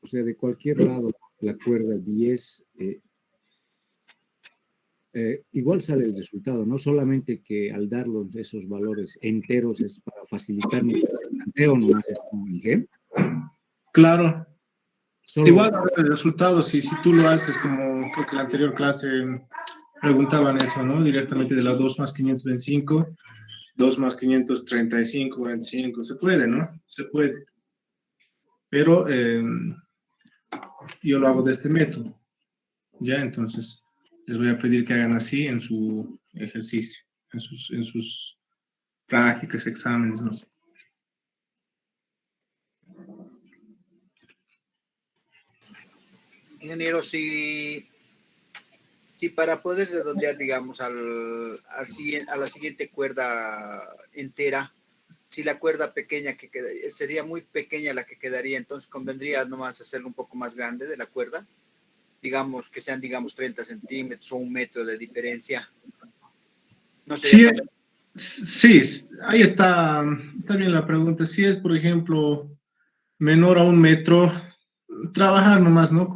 o sea, de cualquier lado, la cuerda 10, igual sale el resultado, no solamente que al darlos esos valores enteros es para facilitarnos el planteo, nomás es como dije. Claro. Solo... Igual el resultado, si tú lo haces como creo que la anterior clase preguntaban eso, ¿no? Directamente de la 2 más 525, 2 más 535, 45, se puede, ¿no? Se puede. Pero yo lo hago de este método, ¿ya? Entonces, les voy a pedir que hagan así en su ejercicio, en sus prácticas, exámenes, no sé. Ingeniero, si para poder redondear, digamos, a la siguiente cuerda entera, si la cuerda pequeña que queda, sería muy pequeña la que quedaría, entonces convendría nomás hacerlo un poco más grande de la cuerda, digamos que sean, digamos, 30 centímetros o 1 metro de diferencia. No sería sí, ahí está bien la pregunta. Si es, por ejemplo, menor a 1 metro, trabajar nomás, ¿no?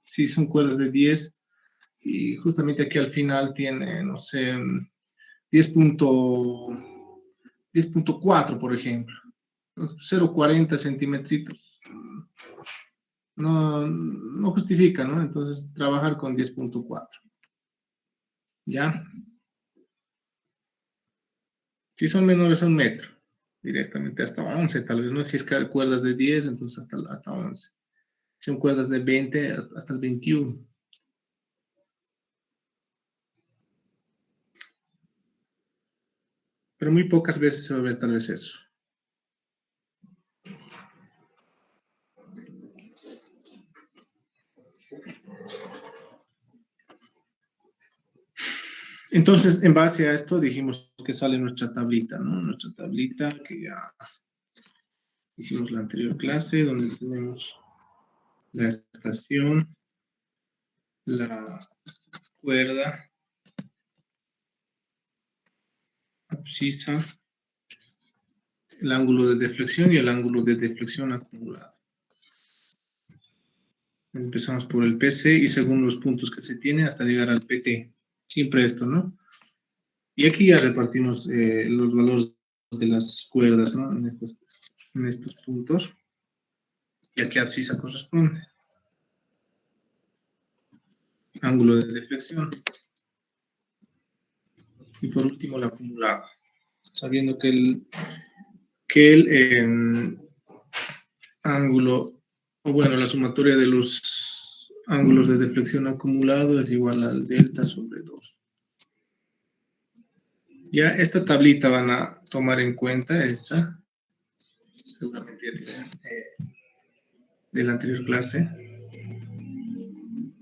Si son cuerdas de 10, y justamente aquí al final tiene, no sé, 10.4, por ejemplo. 0.40 centímetros. No justifica, ¿no? Entonces, trabajar con 10.4. ¿Ya? Si son menores a 1 metro, directamente hasta 11, tal vez, ¿no? Si es que cuerdas de 10, entonces hasta 11. Si son cuerdas de 20, hasta el 21. Pero muy pocas veces se va a ver tal vez eso. Entonces, en base a esto, dijimos que sale nuestra tablita, ¿no? Nuestra tablita que ya hicimos la anterior clase, donde tenemos la estación, la cuerda, abscisa, el ángulo de deflexión y el ángulo de deflexión acumulado. Empezamos por el PC y según los puntos que se tiene hasta llegar al PT. Siempre esto, ¿no? Y aquí ya repartimos los valores de las cuerdas, ¿no? En estos puntos. Y a qué abscisa corresponde. Ángulo de deflexión. Y por último, el acumulado. Sabiendo que el ángulo, o bueno, la sumatoria de los ángulos de deflexión acumulado es igual al delta sobre 2. Ya esta tablita van a tomar en cuenta esta, seguramente de la anterior clase.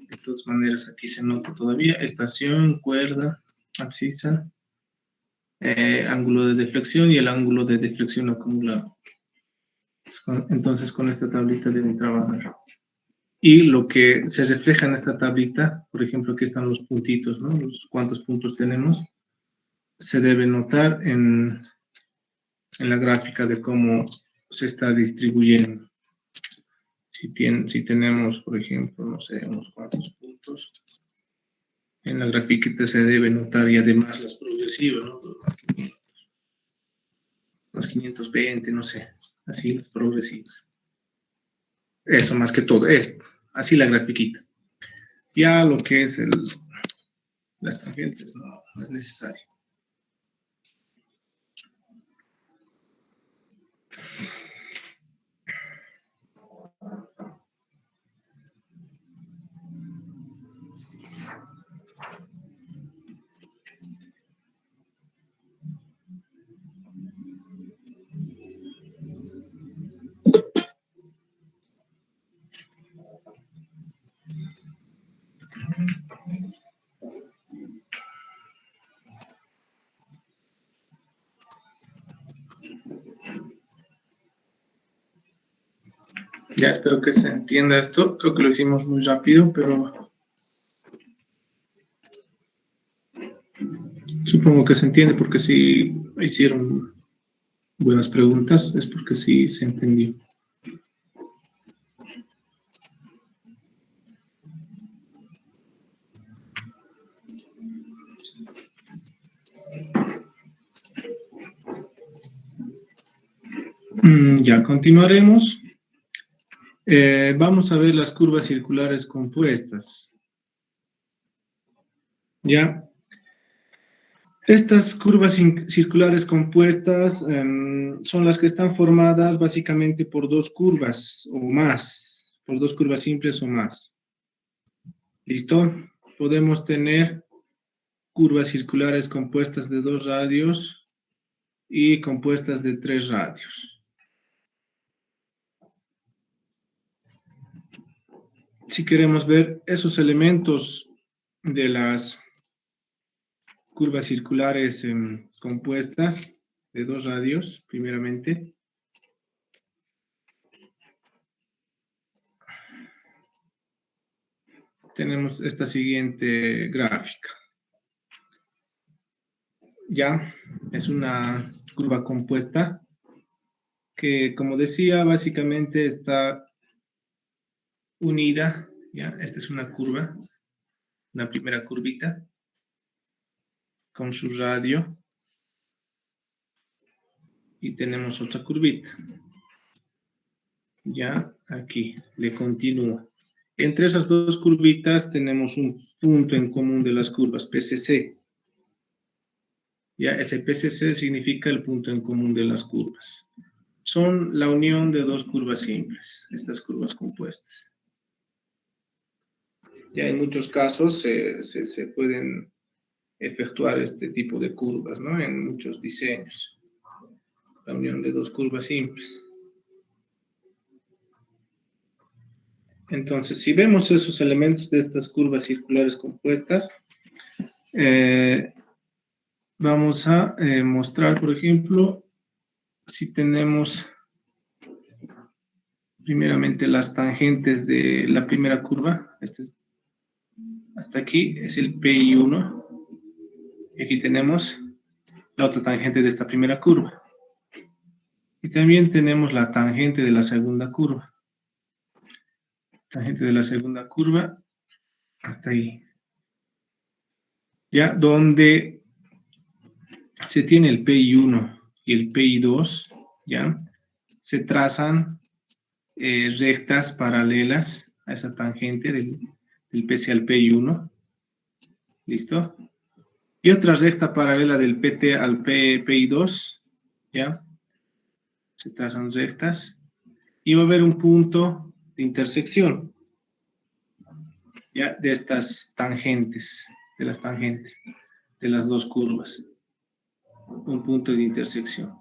De todas maneras, aquí se nota todavía estación, cuerda, abscisa, ángulo de deflexión y el ángulo de deflexión acumulado. Entonces, con esta tablita deben trabajar. Y lo que se refleja en esta tablita, por ejemplo, aquí están los puntitos, ¿no? Cuántos puntos tenemos, se debe notar en la gráfica de cómo se está distribuyendo. Si tenemos, por ejemplo, no sé, unos cuantos puntos, en la grafiquita se debe notar y además las progresivas, ¿no? Los 520, no sé, así las progresivas. Eso más que todo, así la grafiquita. Ya lo que es las tangentes no es necesario. Ya espero que se entienda esto. Creo que lo hicimos muy rápido, pero supongo que se entiende porque si hicieron buenas preguntas es porque sí se entendió. Ya continuaremos. Vamos a ver las curvas circulares compuestas. Ya. Estas curvas circulares compuestas son las que están formadas básicamente por dos curvas o más, por dos curvas simples o más. ¿Listo? Podemos tener curvas circulares compuestas de 2 radios y compuestas de 3 radios. Si queremos ver esos elementos de las curvas circulares compuestas de 2 radios, primeramente. Tenemos esta siguiente gráfica. Ya, es una curva compuesta que, como decía, básicamente está unida. Ya, esta es una curva, una primera curvita con su radio. Y tenemos otra curvita. Ya, aquí, le continúa. Entre esas dos curvitas tenemos un punto en común de las curvas, PCC. Ya, ese PCC significa el punto en común de las curvas. Son la unión de dos curvas simples, estas curvas compuestas. Ya en muchos casos se pueden efectuar este tipo de curvas, ¿no? En muchos diseños. La unión de dos curvas simples. Entonces, si vemos esos elementos de estas curvas circulares compuestas, vamos a mostrar, por ejemplo, si tenemos primeramente las tangentes de la primera curva. Hasta aquí es el PI1. Y aquí tenemos la otra tangente de esta primera curva. Y también tenemos la tangente de la segunda curva. Tangente de la segunda curva, hasta ahí. Ya, donde se tiene el PI1 y el PI2, ya, se trazan rectas paralelas a esa tangente del PC al PI1. ¿Listo? Y otra recta paralela del PT al PI2, ya, se trazan rectas. Y va a haber un punto de intersección, ya, de estas tangentes, de las dos curvas. Un punto de intersección.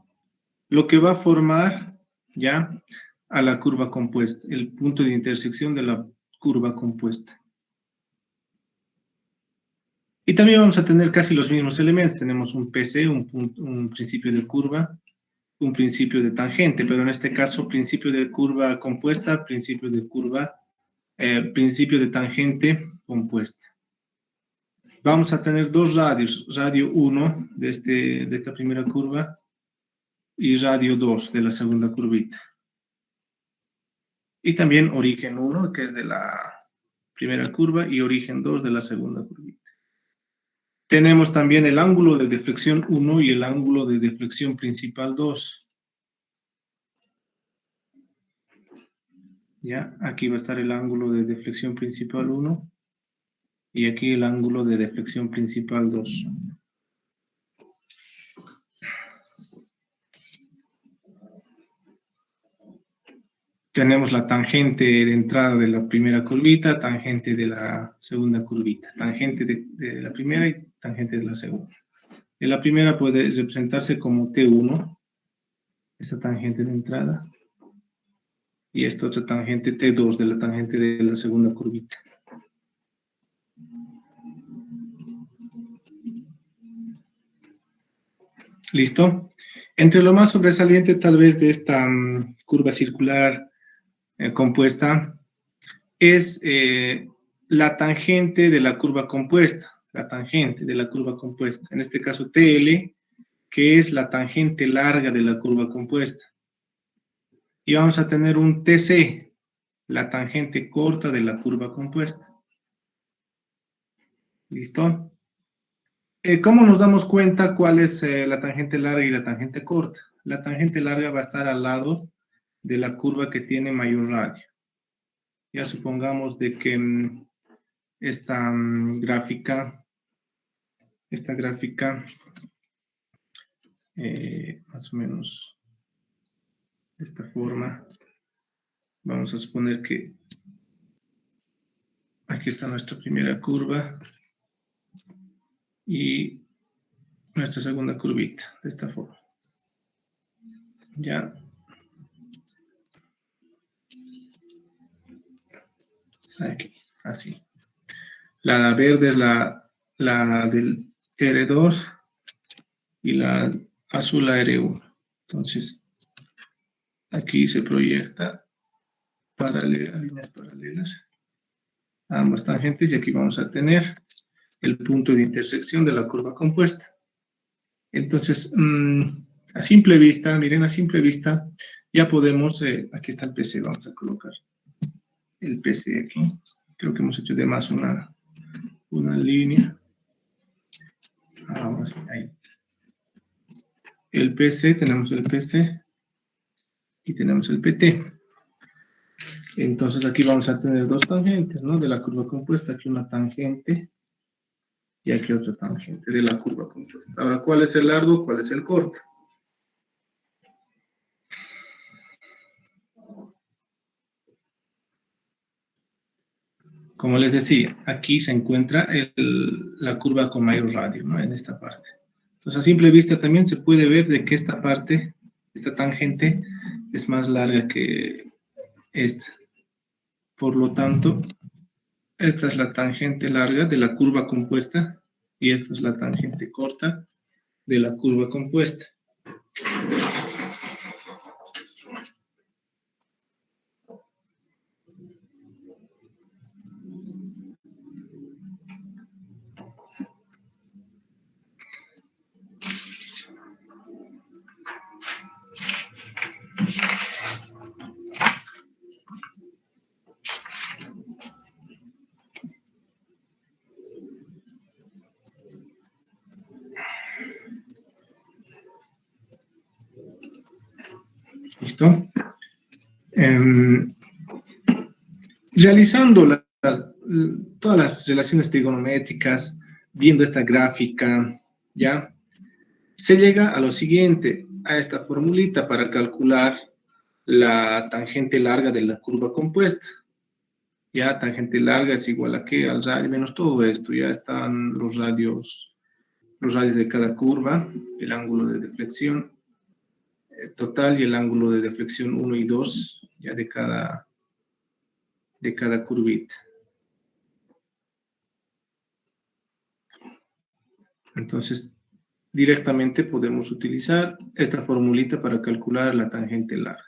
Lo que va a formar, ya, a la curva compuesta, el punto de intersección de la curva compuesta. Y también vamos a tener casi los mismos elementos. Tenemos un PC, un principio de curva, un principio de tangente, pero en este caso principio de curva compuesta, principio de curva, principio de tangente compuesta. Vamos a tener dos radios, radio 1 de esta primera curva y radio 2 de la segunda curvita. Y también origen 1, que es de la primera curva, y origen 2 de la segunda curvita. Tenemos también el ángulo de deflexión 1 y el ángulo de deflexión principal 2. Ya, aquí va a estar el ángulo de deflexión principal 1 y aquí el ángulo de deflexión principal 2. Tenemos la tangente de entrada de la primera curvita, tangente de la segunda curvita, tangente de la primera y tangente de la segunda. De la primera puede representarse como T1, esta tangente de entrada, y esta otra tangente T2 de la tangente de la segunda curvita. ¿Listo? Entre lo más sobresaliente tal vez de esta curva circular compuesta es la tangente de la curva compuesta, la tangente de la curva compuesta, en este caso TL, que es la tangente larga de la curva compuesta. Y vamos a tener un TC, la tangente corta de la curva compuesta. ¿Listo? ¿Cómo nos damos cuenta cuál es la tangente larga y la tangente corta? La tangente larga va a estar al lado de la curva que tiene mayor radio. Ya supongamos de que esta gráfica, más o menos de esta forma, vamos a suponer que aquí está nuestra primera curva y nuestra segunda curvita, de esta forma. Ya. Aquí, así. La verde es la del R2 y la azul la R1. Entonces, aquí se proyecta líneas paralelas a ambas tangentes y aquí vamos a tener el punto de intersección de la curva compuesta. Entonces, a simple vista, miren, a simple vista, ya podemos, aquí está el PC, vamos a colocar el PC aquí. Creo que hemos hecho de más una línea. Ahora sí, ahí. El PC, tenemos el PC y tenemos el PT. Entonces aquí vamos a tener dos tangentes, ¿no? De la curva compuesta, aquí una tangente y aquí otra tangente de la curva compuesta. Ahora, ¿cuál es el largo? ¿Cuál es el corto? Como les decía, aquí se encuentra la curva con mayor radio, ¿no? En esta parte. Entonces, a simple vista también se puede ver de que esta parte, esta tangente, es más larga que esta. Por lo tanto, esta es la tangente larga de la curva compuesta y esta es la tangente corta de la curva compuesta. ¿Listo? Realizando todas las relaciones trigonométricas, viendo esta gráfica, ¿ya? Se llega a lo siguiente, a esta formulita para calcular la tangente larga de la curva compuesta. Ya, tangente larga es igual a ¿qué? Al radio menos todo esto. Ya están los radios de cada curva, el ángulo de deflexión total y el ángulo de deflexión 1 y 2, ya de cada curvita. Entonces, directamente podemos utilizar esta formulita para calcular la tangente larga.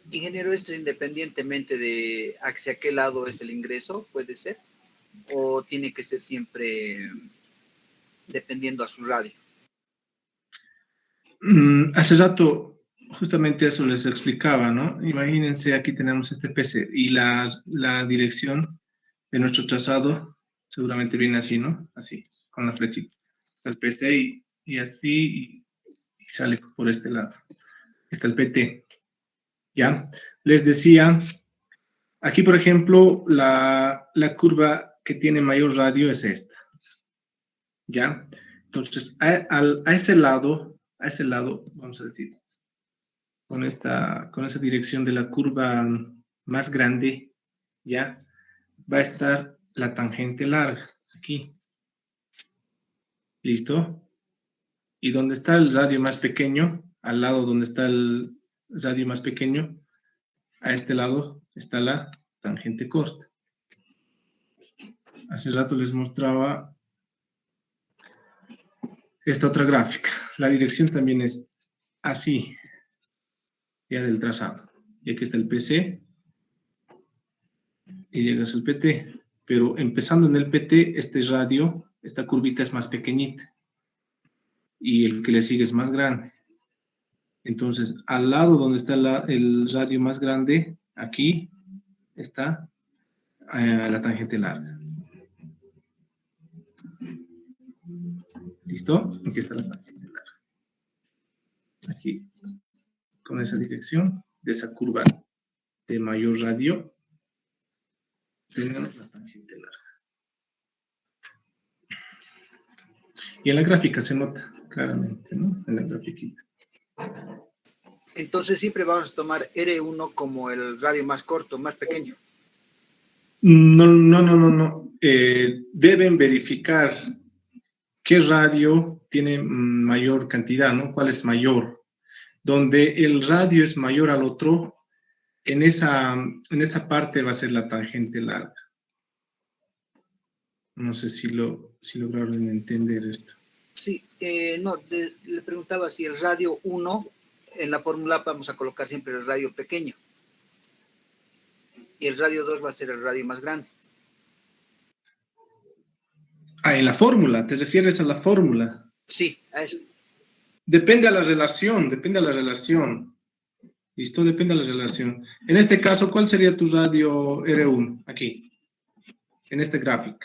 Ingeniero, ¿esto es independientemente de hacia qué lado es el ingreso? ¿Puede ser? ¿O tiene que ser siempre dependiendo a su radio? Hace rato, justamente eso les explicaba, ¿no? Imagínense, aquí tenemos este PC y la dirección de nuestro trazado seguramente viene así, ¿no? Así, con la flechita. Está el PC y así y sale por este lado. Está el PT. ¿Ya? Les decía, aquí por ejemplo, la curva que tiene mayor radio es esta. ¿Ya? Entonces, a ese lado, vamos a decir, con esa dirección de la curva más grande, ¿ya? Va a estar la tangente larga, aquí. ¿Listo? Y donde está el radio más pequeño, al lado donde está el radio más pequeño, a este lado está la tangente corta. Hace rato les mostraba esta otra gráfica. La dirección también es así, ya del trazado. Y aquí está el PC y llegas al PT. Pero empezando en el PT, este radio, esta curvita es más pequeñita. Y el que le sigue es más grande. Entonces, al lado donde está el radio más grande, aquí está la tangente larga. ¿Listo? Aquí está la tangente larga. Aquí, con esa dirección de esa curva de mayor radio, tenemos la tangente larga. Y en la gráfica se nota claramente, ¿no? En la grafiquita. Entonces siempre vamos a tomar R1 como el radio más corto, más pequeño. No. Deben verificar qué radio tiene mayor cantidad, ¿no? ¿Cuál es mayor? Donde el radio es mayor al otro, en esa parte va a ser la tangente larga. No sé si lograron entender esto. Sí, le preguntaba si el radio 1, en la fórmula vamos a colocar siempre el radio pequeño. Y el radio 2 va a ser el radio más grande. En la fórmula, ¿te refieres a la fórmula? Sí, a eso. Depende de la relación. ¿Listo? Depende de la relación. En este caso, ¿cuál sería tu radio R1? Aquí, en este gráfico.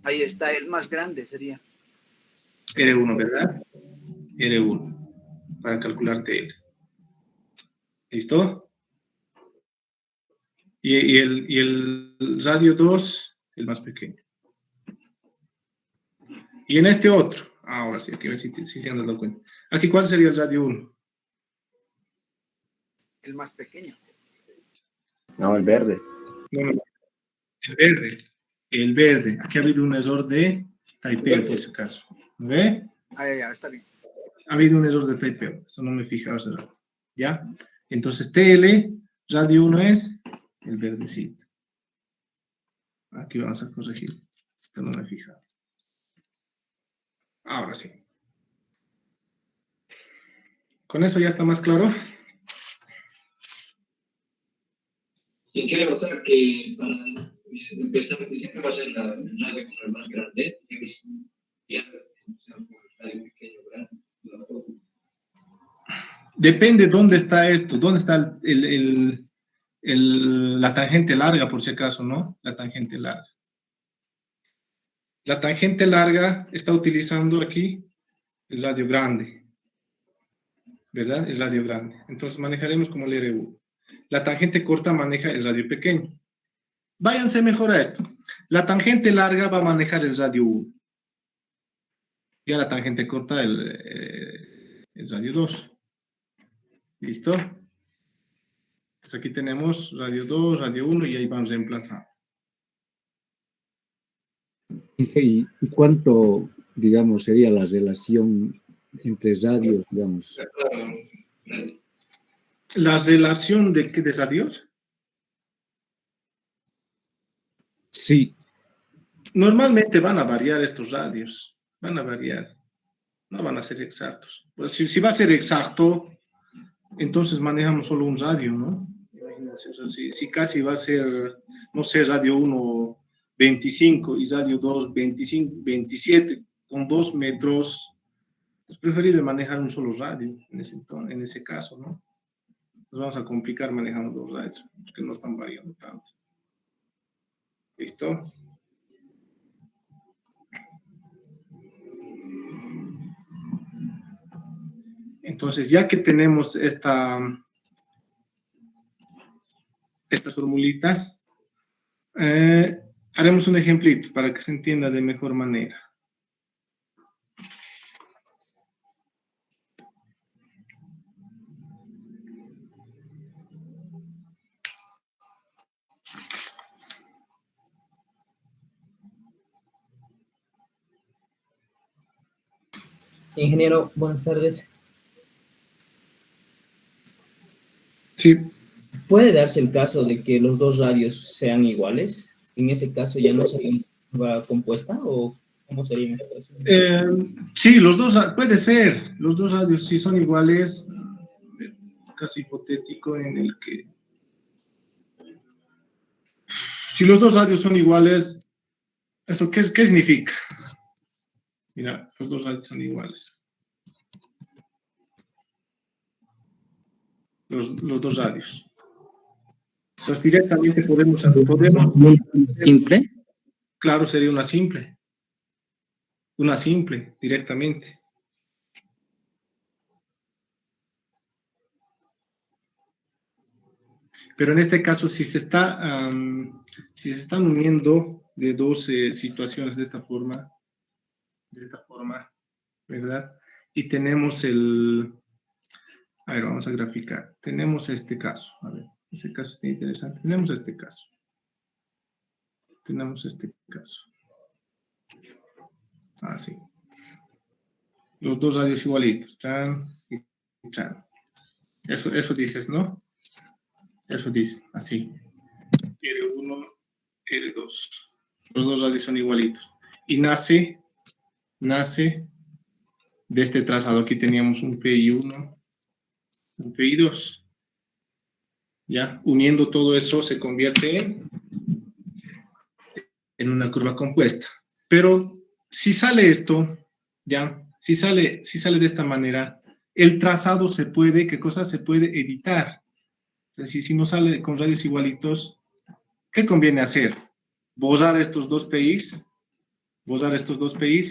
Ahí está, el más grande sería. R1, ¿verdad? R1, para calcularte él. ¿Listo? Y el radio 2, el más pequeño. Y en este otro, ahora sí, aquí a ver si se han dado cuenta. Aquí, ¿cuál sería el radio 1? El más pequeño. No, el verde. No, el verde. Aquí ha habido un error de typeo, por ese caso. ¿Ve? Ya, está bien. Ha habido un error de typeo, eso no me fijaba hace rato. ¿Ya? Entonces, TL, radio 1 es el verdecito. Aquí vamos a corregir. Esto no me fijaba. Ahora sí. ¿Con eso ya está más claro? Quisiera, o sea, que para empezar, siempre va a ser la radio con el más grande, y ya empezamos con el radio pequeño, grande. Depende dónde está esto, dónde está la tangente larga, por si acaso, ¿no? La tangente larga. La tangente larga está utilizando aquí el radio grande, ¿verdad? El radio grande. Entonces manejaremos como el R1. La tangente corta maneja el radio pequeño. Váyanse mejor a esto. La tangente larga va a manejar el radio 1. Y a la tangente corta el radio 2. ¿Listo? Entonces aquí tenemos radio 2, radio 1 y ahí vamos reemplazando. ¿Y cuánto, digamos, sería la relación entre radios, digamos? ¿La relación de radios? Sí. Normalmente van a variar estos radios. Van a variar. No van a ser exactos. Pues si va a ser exacto, entonces manejamos solo un radio, ¿no? Imagínense, si casi va a ser, no sé, radio 1 25 y radio 2 25, 27 con 2 metros, es preferible manejar un solo radio en ese caso, ¿no? Nos vamos a complicar manejando 2 radios, porque no están variando tanto. ¿Listo? Entonces, ya que tenemos estas formulitas, haremos un ejemplito para que se entienda de mejor manera. Ingeniero, buenas tardes. Sí. ¿Puede darse el caso de que los dos radios sean iguales? ¿En ese caso ya no se va compuesta o cómo sería en ese caso? Sí, los dos, puede ser. Los dos radios sí son iguales. Caso hipotético en el que... Si los dos radios son iguales, ¿eso qué significa? Mira, los dos radios son iguales. Los dos radios. Entonces directamente podemos simple. claro, sería una simple directamente. Pero en este caso, si se están uniendo de dos situaciones de esta forma, ¿verdad? Y tenemos a ver, vamos a graficar. Tenemos este caso, a ver, este caso está interesante. Tenemos este caso. Así. Los dos radios igualitos, chan y chan. Eso dices, ¿no? Eso dice, así. R1, R2. Los dos radios son igualitos. Y nace de este trazado. Aquí teníamos un PI1, un PI2. ¿Ya? Uniendo todo eso se convierte en una curva compuesta. Pero si sale esto, ¿ya? Si sale de esta manera, el trazado se puede, ¿qué cosa? Se puede editar. Es decir, si no sale con radios igualitos, ¿qué conviene hacer? Borrar estos dos PIs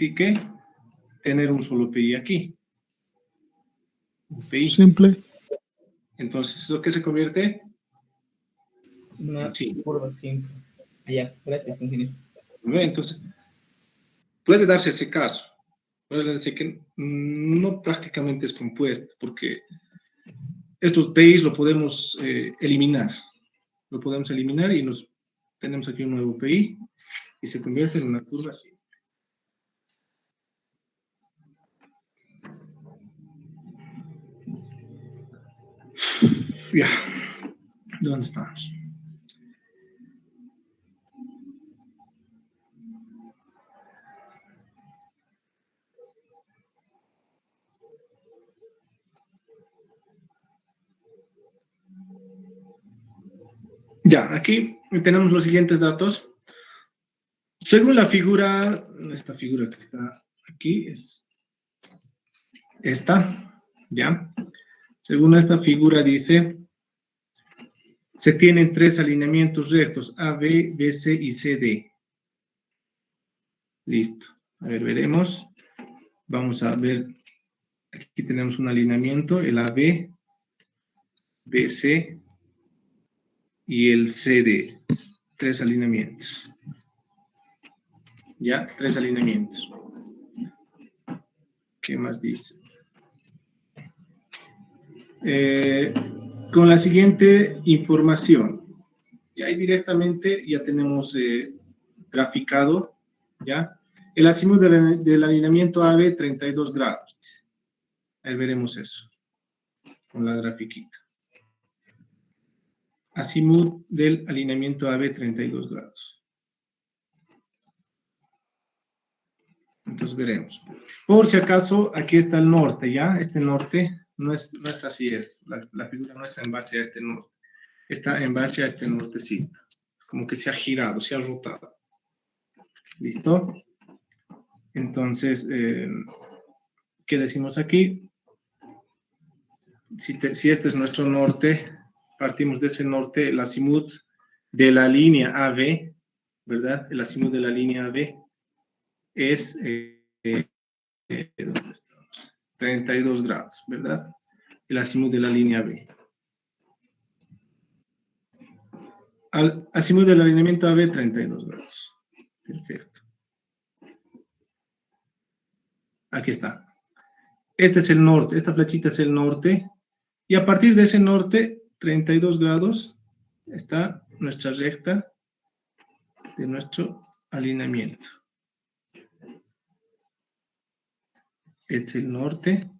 y ¿qué? Tener un solo PI aquí. Un PI. Simple. Entonces, ¿eso qué se convierte? Una Sí. curva simple. Ya, gracias, ingeniero. Entonces, puede darse ese caso. Puede darse que no prácticamente es compuesto, porque estos PIs lo podemos eliminar. Lo podemos eliminar y tenemos aquí un nuevo PI y se convierte en una curva así. Ya, ¿dónde estamos? Ya, aquí tenemos los siguientes datos. Según la figura, esta figura que está aquí es esta, ¿ya? Según esta figura dice, se tienen tres alineamientos rectos, A, B, BC y CD. Listo. A ver, veremos. Vamos a ver, aquí tenemos un alineamiento, el AB, BC y el CD. Tres alineamientos. ¿Ya? Tres alineamientos. ¿Qué más dice? Con la siguiente información. Y ahí directamente ya tenemos graficado, ¿ya? El azimut del alineamiento AB, 32 grados. Ahí veremos eso, con la grafiquita. Azimut del alineamiento AB, 32 grados. Entonces veremos. Por si acaso, aquí está el norte, ¿ya? Este norte no es así, la figura no está en base a este norte. Está en base a este nortecito. Como que se ha girado, se ha rotado. ¿Listo? Entonces, ¿qué decimos aquí? Si este es nuestro norte, partimos de ese norte, el azimut de la línea AB, ¿verdad? El azimut de la línea AB es, ¿dónde estamos? 32 grados, ¿verdad? El azimut de la línea B. Al azimut del alineamiento AB, 32 grados. Perfecto. Aquí está. Este es el norte, esta flechita es el norte. Y a partir de ese norte, 32 grados, está nuestra recta de nuestro alineamiento. Este es el norte.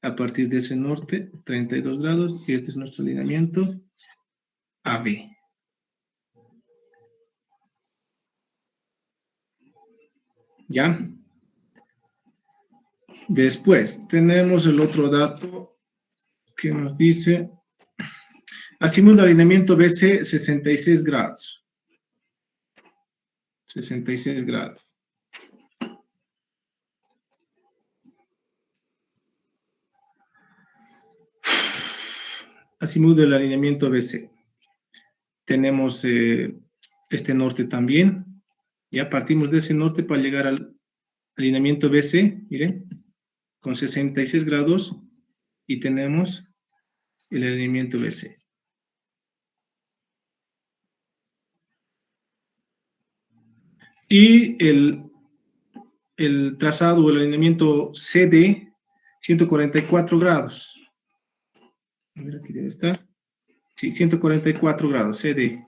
A partir de ese norte, 32 grados, y este es nuestro alineamiento AB. ¿Ya? Después, tenemos el otro dato que nos dice, azimut de alineamiento BC, 66 grados. 66 grados. Azimut del alineamiento BC. Tenemos este norte también, Ya partimos de ese norte para llegar al alineamiento BC, miren, con 66 grados, y tenemos el alineamiento BC. Y el trazado o el alineamiento CD, 144 grados. A ver, aquí debe estar. Sí, 144 grados, CD.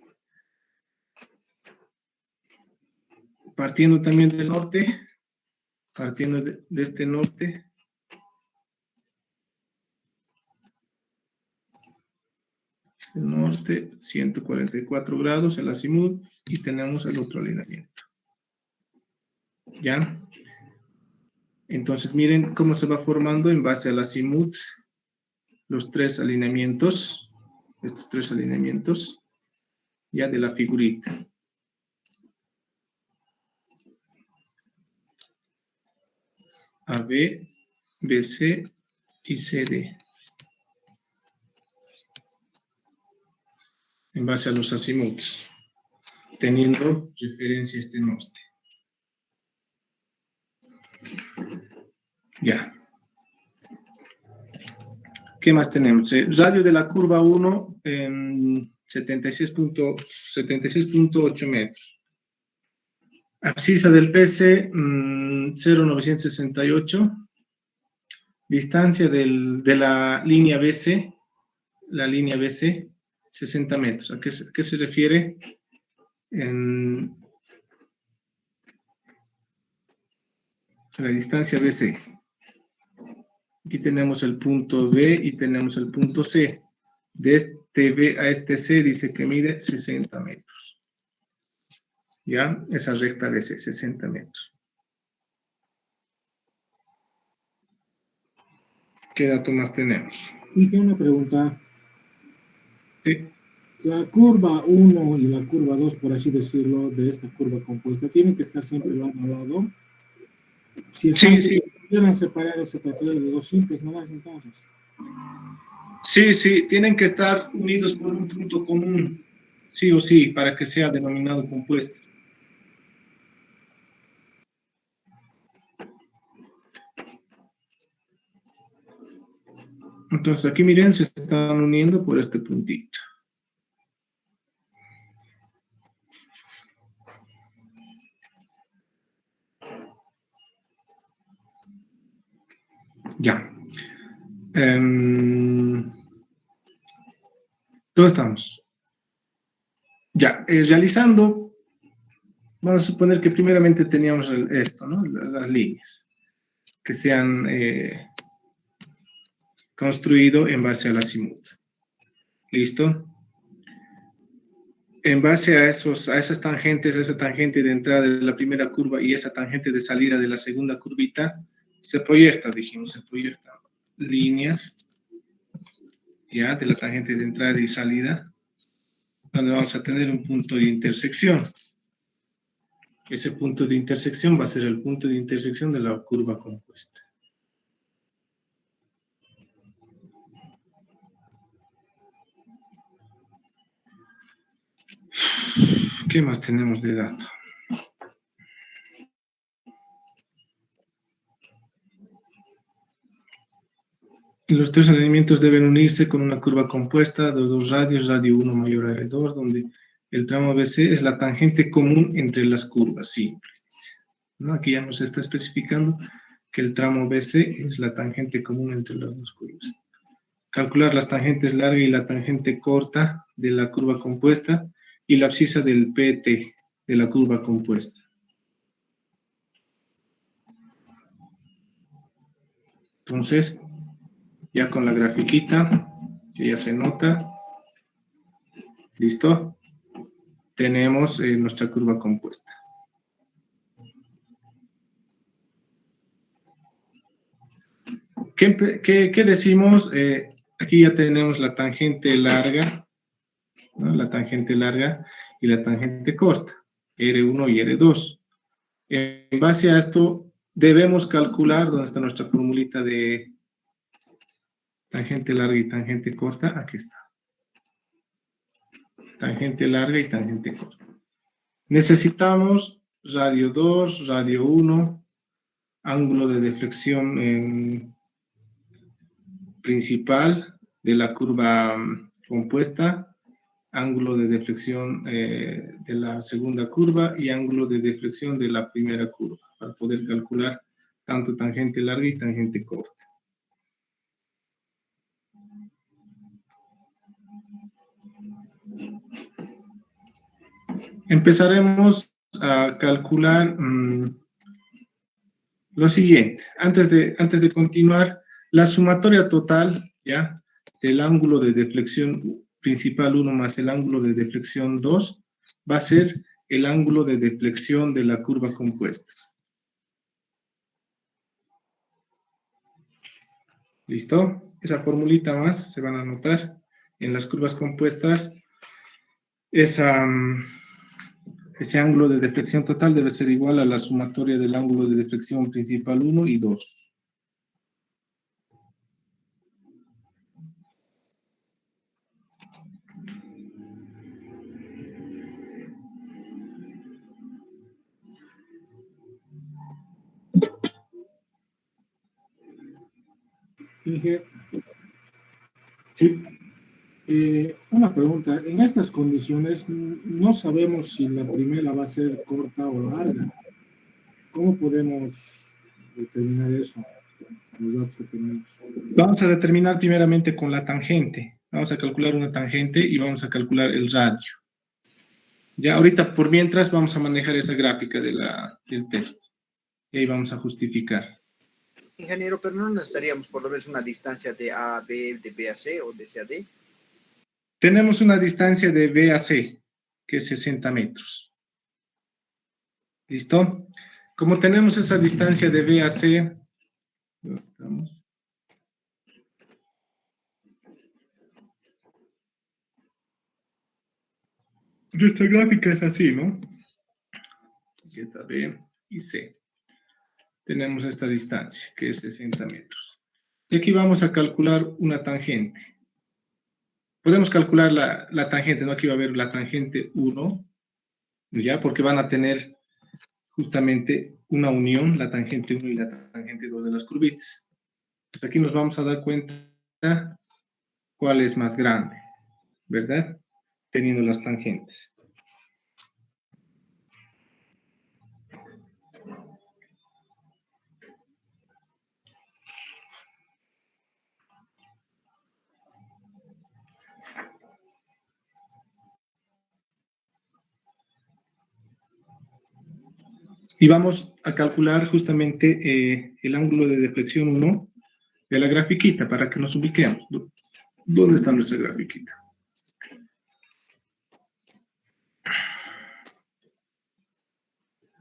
Partiendo también del norte, partiendo de este norte. El norte, 144 grados, el azimut, y tenemos el otro alineamiento. ¿Ya? Entonces, miren cómo se va formando en base al azimut los tres alineamientos, estos tres alineamientos, ya de la figurita. AB, BC y CD. En base a los azimuts, teniendo referencia a este norte. Ya. ¿Qué más tenemos? Radio de la curva 1 en 76.8 metros. Abscisa del PC 0,968. Distancia de la línea BC, 60 metros. ¿A qué se refiere? En la distancia BC. Aquí tenemos el punto B y tenemos el punto C. De este B a este C dice que mide 60 metros. ¿Ya? Esa recta BC, 60 metros. ¿Qué dato más tenemos? Y una pregunta. Sí. La curva 1 y la curva 2, por así decirlo, de esta curva compuesta, ¿tienen que estar siempre lado a lado? Si están separados, se trataría de dos simples nomás, entonces. Sí, tienen que estar unidos por un punto común, sí o sí, para que sea denominado compuesto. Entonces aquí miren, se están uniendo por este puntito. Ya. ¿Dónde estamos? Ya, realizando, vamos a suponer que primeramente teníamos esto, ¿no? Las líneas que se han construido en base al azimut. ¿Listo? En base a esas tangentes, esa tangente de entrada de la primera curva y esa tangente de salida de la segunda curvita, se proyectan líneas, ya, de la tangente de entrada y salida, donde vamos a tener un punto de intersección. Ese punto de intersección va a ser el punto de intersección de la curva compuesta. ¿Qué más tenemos de dato? Los tres alineamientos deben unirse con una curva compuesta de dos radios, radio 1 mayor a R2, donde el tramo BC es la tangente común entre las curvas simples. ¿No? Aquí ya nos está especificando que el tramo BC es la tangente común entre las dos curvas. Calcular las tangentes larga y la tangente corta de la curva compuesta y la abscisa del PT de la curva compuesta. Entonces, ya con la grafiquita, que ya se nota, ¿listo? Tenemos nuestra curva compuesta. ¿Qué decimos? Aquí ya tenemos la tangente larga, ¿no? La tangente larga y la tangente corta, R1 y R2. En base a esto, debemos calcular, ¿dónde está nuestra formulita de tangente larga y tangente corta? Aquí está. Tangente larga y tangente corta. Necesitamos radio 2, radio 1, ángulo de deflexión principal de la curva compuesta, ángulo de deflexión de la segunda curva y ángulo de deflexión de la primera curva, para poder calcular tanto tangente larga y tangente corta. Empezaremos a calcular lo siguiente. Antes de continuar, la sumatoria total, ¿ya?, del ángulo de deflexión principal 1 más el ángulo de deflexión 2 va a ser el ángulo de deflexión de la curva compuesta. ¿Listo? Esa formulita más se van a anotar en las curvas compuestas. Ese ángulo de deflexión total debe ser igual a la sumatoria del ángulo de deflexión principal 1 y 2. Inge, Sí. una pregunta. En estas condiciones no sabemos si la primera va a ser corta o larga. ¿Cómo podemos determinar eso? Los datos que tenemos. Vamos a determinar primeramente con la tangente. Vamos a calcular una tangente y vamos a calcular el radio. Ya ahorita, por mientras, vamos a manejar esa gráfica del texto. Y ahí vamos a justificar. Ingeniero, pero no necesitaríamos por lo menos una distancia de A a B, de B a C o de C a D. Tenemos una distancia de B a C, que es 60 metros. ¿Listo? Como tenemos esa distancia de B a C, ¿dónde estamos? Esta gráfica es así, ¿no? Aquí está B y C. Tenemos esta distancia, que es 60 metros. Y aquí vamos a calcular una tangente. Podemos calcular la tangente, ¿no? Aquí va a haber la tangente 1, ¿ya? Porque van a tener justamente una unión, la tangente 1 y la tangente 2 de las curvitas. Pues aquí nos vamos a dar cuenta cuál es más grande, ¿verdad? Teniendo las tangentes. Y vamos a calcular justamente el ángulo de deflexión 1 de la grafiquita para que nos ubiquemos. ¿Dónde está nuestra grafiquita?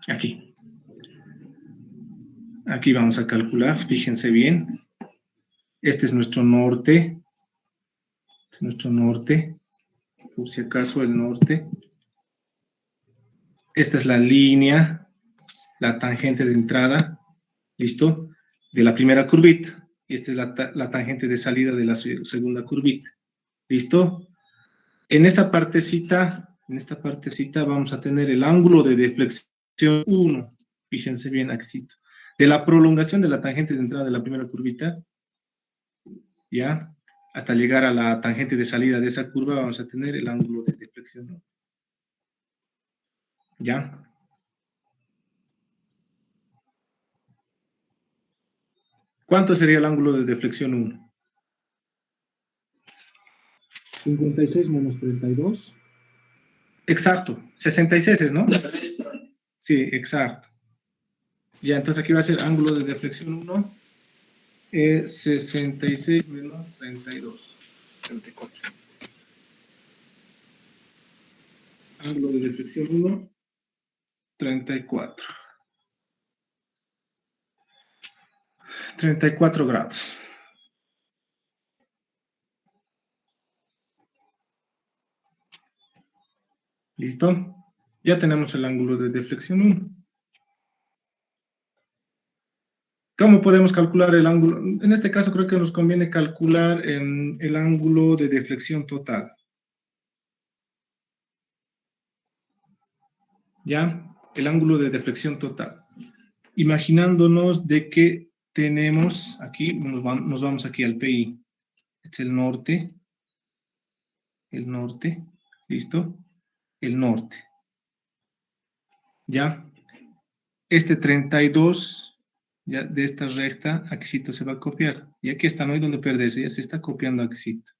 Aquí. Aquí vamos a calcular, fíjense bien. Este es nuestro norte. Este es nuestro norte. Por si acaso el norte. Esta es la línea, la tangente de entrada, ¿listo? De la primera curvita. Y esta es la tangente de salida de la segunda curvita, ¿listo? En esta partecita vamos a tener el ángulo de deflexión 1, fíjense bien, aquí, de la prolongación de la tangente de entrada de la primera curvita, ¿ya? Hasta llegar a la tangente de salida de esa curva vamos a tener el ángulo de deflexión 1. ¿Ya? ¿Cuánto sería el ángulo de deflexión 1? 56 menos 32. Exacto, 66, ¿no? Sí, exacto. Ya, entonces aquí va a ser ángulo de deflexión 1, 66 menos 32. 34. Ángulo de deflexión 1, 34. 34 grados. ¿Listo? Ya tenemos el ángulo de deflexión 1. ¿Cómo podemos calcular el ángulo? En este caso creo que nos conviene calcular el ángulo de deflexión total. ¿Ya? el ángulo de deflexión total. Imaginándonos de que tenemos aquí, nos vamos aquí al PI. Este es el norte, ¿listo? El norte. ¿Ya? Este 32, ya de esta recta, aquícito se va a copiar. Y aquí está, no hay donde perderse, ya se está copiando aquícito.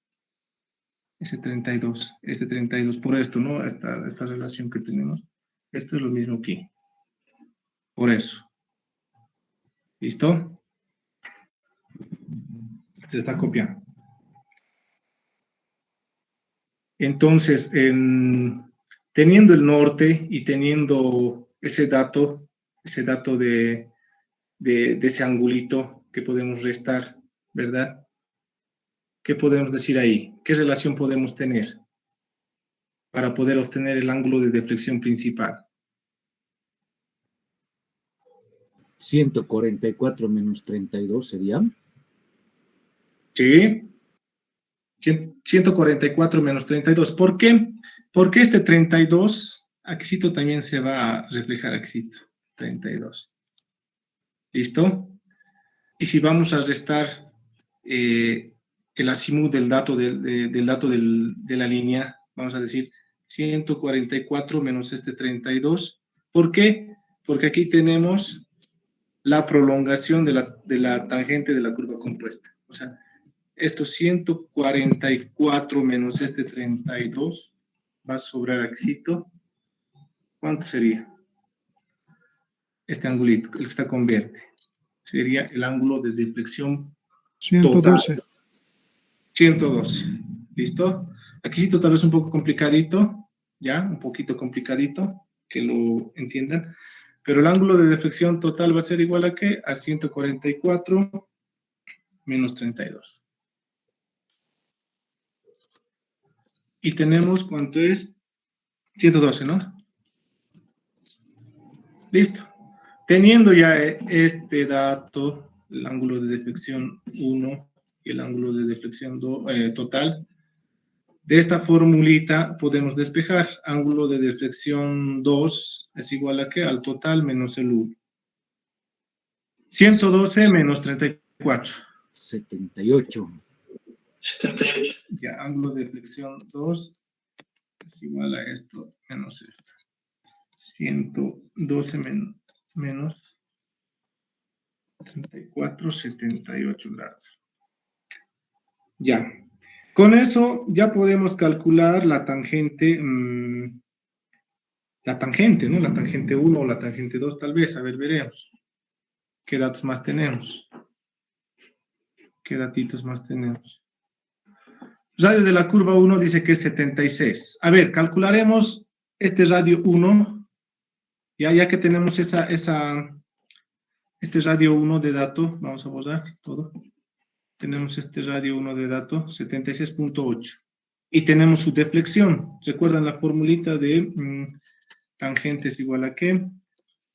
Ese 32, este 32, por esto, ¿no? Esta relación que tenemos. Esto es lo mismo aquí. Por eso. ¿Listo? Se está copiando. Entonces, teniendo el norte y teniendo ese dato de ese angulito que podemos restar, ¿verdad? ¿Qué podemos decir ahí? ¿Qué relación podemos tener para poder obtener el ángulo de deflexión principal? 144 menos 32 sería. Sí. 144 menos 32. ¿Por qué? Porque este 32, aquícito también se va a reflejar aquícito. 32. ¿Listo? Y si vamos a restar el azimut del dato de la línea, vamos a decir 144 menos este 32. ¿Por qué? Porque aquí tenemos la prolongación de la tangente de la curva compuesta. O sea, estos 144 menos este 32 va a sobrar axito. ¿Cuánto sería? Este angulito, el que está con verde. Sería el ángulo de deflexión 112. total. 112. ¿Listo? Aquícito tal vez un poco complicadito, ¿ya? Un poquito complicadito, que lo entiendan. Pero el ángulo de deflexión total va a ser igual a ¿qué? A 144 menos 32. Y tenemos, ¿cuánto es? 112, ¿no? Listo. Teniendo ya este dato, el ángulo de deflexión 1 y el ángulo de deflexión total, de esta formulita podemos despejar. Ángulo de deflexión 2 es igual a ¿qué? Al total menos el 1. 112 menos 34. 78. 78. Ya, ángulo de deflexión 2 es igual a esto menos esto. 112 menos 34, 78 grados. Ya. Con eso ya podemos calcular la tangente, ¿no? La tangente 1 o la tangente 2 tal vez. A ver, veremos. ¿Qué datos más tenemos? ¿Qué datitos más tenemos? Radio de la curva 1 dice que es 76. A ver, calcularemos este radio 1. Ya que tenemos este radio 1 de dato, vamos a borrar todo. Tenemos este radio 1 de dato, 76.8. Y tenemos su deflexión. ¿Recuerdan la formulita de tangente es igual a qué?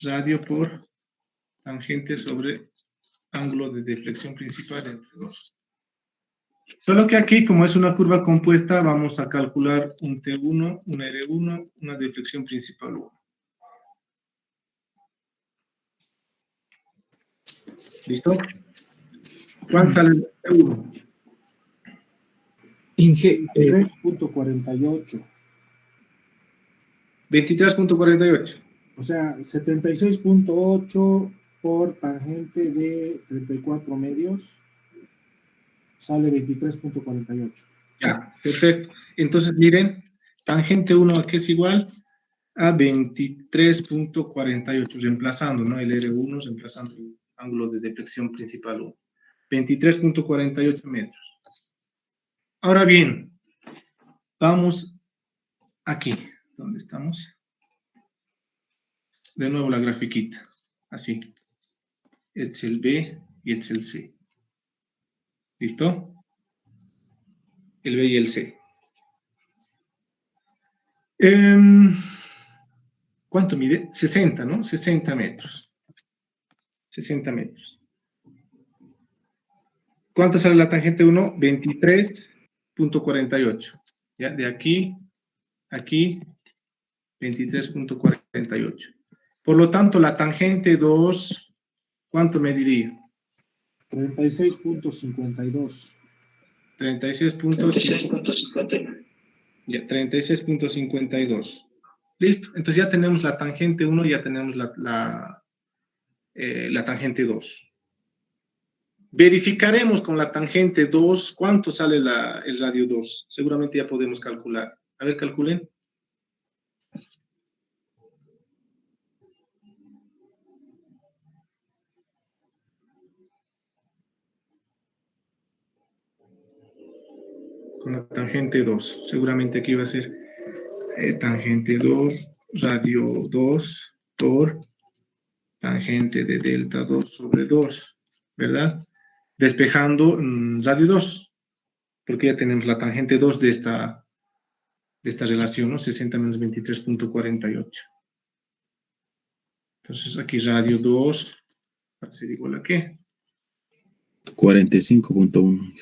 Radio por tangente sobre ángulo de deflexión principal entre 2. Solo que aquí, como es una curva compuesta, vamos a calcular un T1, un R1, una deflexión principal 1. ¿Listo? ¿Cuánto sale el T1? 3.48. 23.48. O sea, 76.8 por tangente de 34 medios sale 23.48. Ya, perfecto. Entonces, miren, tangente 1 aquí es igual a 23.48, reemplazando, ¿no? El R1 reemplazando el ángulo de deflexión principal 1. 23.48 metros. Ahora bien, vamos aquí, ¿dónde estamos? De nuevo la grafiquita, así. Este es el B y este es el C. ¿Listo? El B y el C. ¿Cuánto mide? 60, ¿no? 60 metros. 60 metros. ¿Cuánto sale la tangente 1? 23.48. ¿Ya? De aquí, aquí, 23.48. Por lo tanto, la tangente 2, ¿cuánto mediría? 36.52. 36.52. Ya, 36.52. Listo. Entonces ya tenemos la tangente 1, ya tenemos la tangente 2. Verificaremos con la tangente 2 cuánto sale el radio 2. Seguramente ya podemos calcular. A ver, calculen. Con la tangente 2. Seguramente aquí va a ser tangente 2, radio 2 por tangente de delta 2 sobre 2, ¿verdad? Despejando radio 2, porque ya tenemos la tangente 2 de esta relación, ¿no? 60 menos 23.48. Entonces aquí radio 2 va a ser igual a ¿qué? 45.1.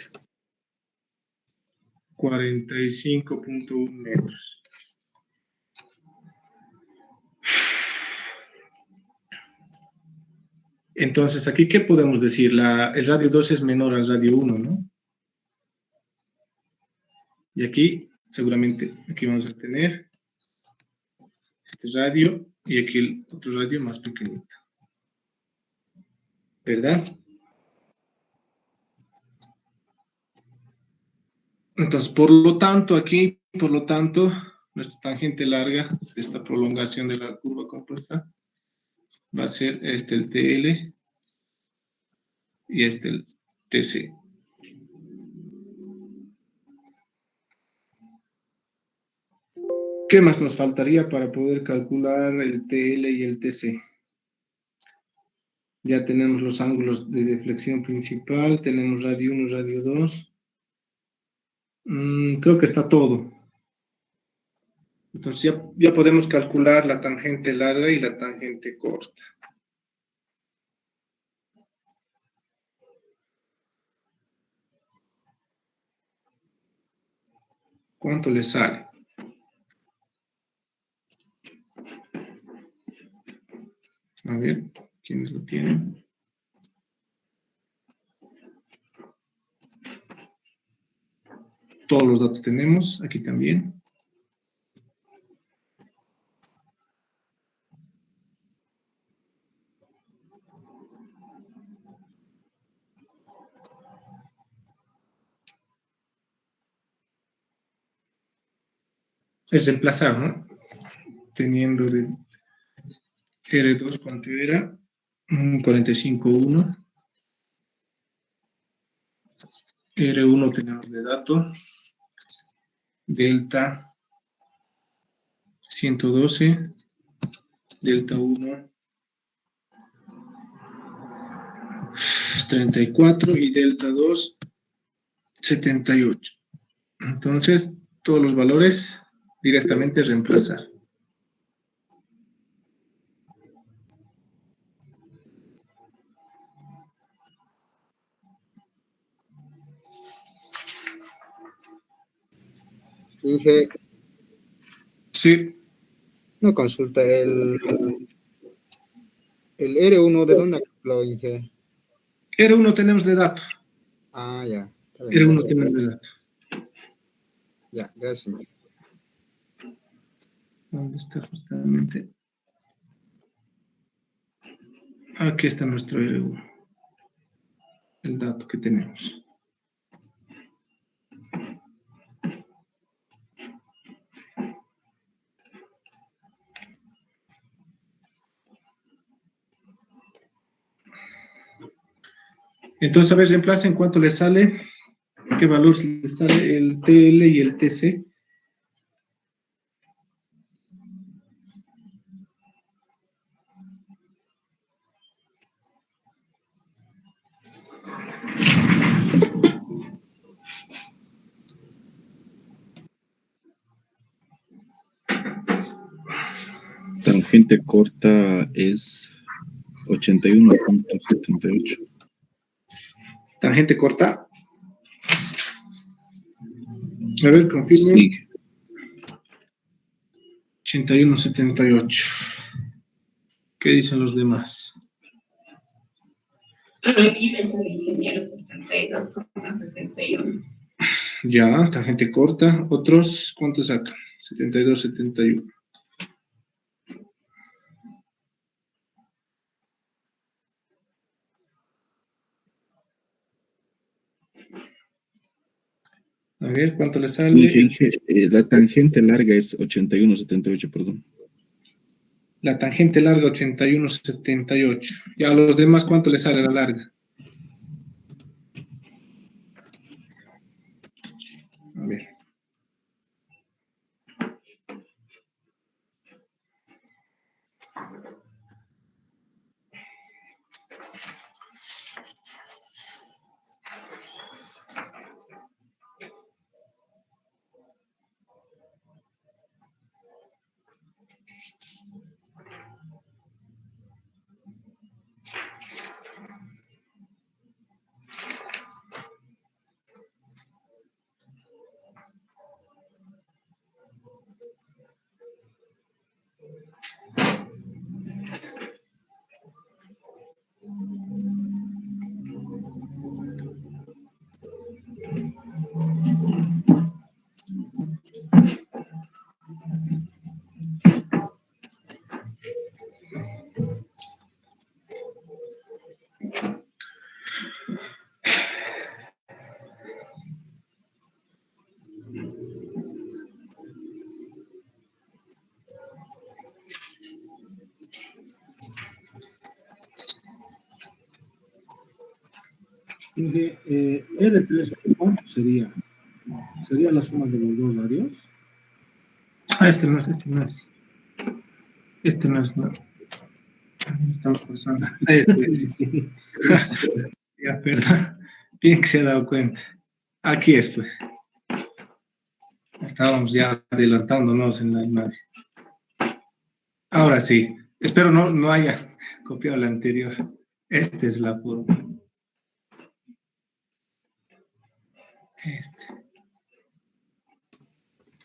45.1 metros. Entonces, aquí, ¿qué podemos decir? El radio 2 es menor al radio 1, ¿no? Y aquí, seguramente, aquí vamos a tener este radio y aquí el otro radio más pequeñito. ¿Verdad? Entonces, por lo tanto, aquí, nuestra tangente larga de esta prolongación de la curva compuesta va a ser este el TL y este el TC. ¿Qué más nos faltaría para poder calcular el TL y el TC? Ya tenemos los ángulos de deflexión principal, tenemos radio 1, radio 2. Creo que está todo. Entonces ya podemos calcular la tangente larga y la tangente corta. ¿Cuánto le sale? A ver, ¿quiénes lo tienen? Todos los datos tenemos, aquí también. Es reemplazar, ¿no? Teniendo de R2, ¿cuánto era? 45.1. R1 tenemos de dato. Delta 112. Delta 1 34 y delta 2 78. Entonces, todos los valores directamente reemplazar. Inge, Sí. una consulta, el R1, ¿de dónde lo Inge? R1 tenemos de dato. Ah, ya. Está bien, R1 gracias. tenemos de dato. Ya, gracias. ¿Dónde está justamente? Aquí está nuestro R1. El dato que tenemos. Entonces, a ver, reemplacen cuánto le sale, qué valor le sale el TL y el TC. Tangente corta es 81.78. Tangente corta. A ver, confirme. Sí. 81.78. Ok, ¿Qué dicen los demás? Aquí me sale ingeniero 72,71. Ya, tangente corta. ¿Otros cuánto sacan? 72, 71. A ver, ¿cuánto le sale? La tangente larga es 81,78, perdón. La tangente larga 81,78. Y a los demás, ¿cuánto le sale la larga? A ver. Inge, R3, ¿cuánto sería? ¿Sería la suma de los dos radios? Ah, este no es. Este no es, no. Estamos pasando. Sí. Ya, perdón. Bien que se ha dado cuenta. Aquí es, pues. Estábamos ya adelantándonos en la imagen. Ahora sí. Espero no haya copiado la anterior. Esta es la forma.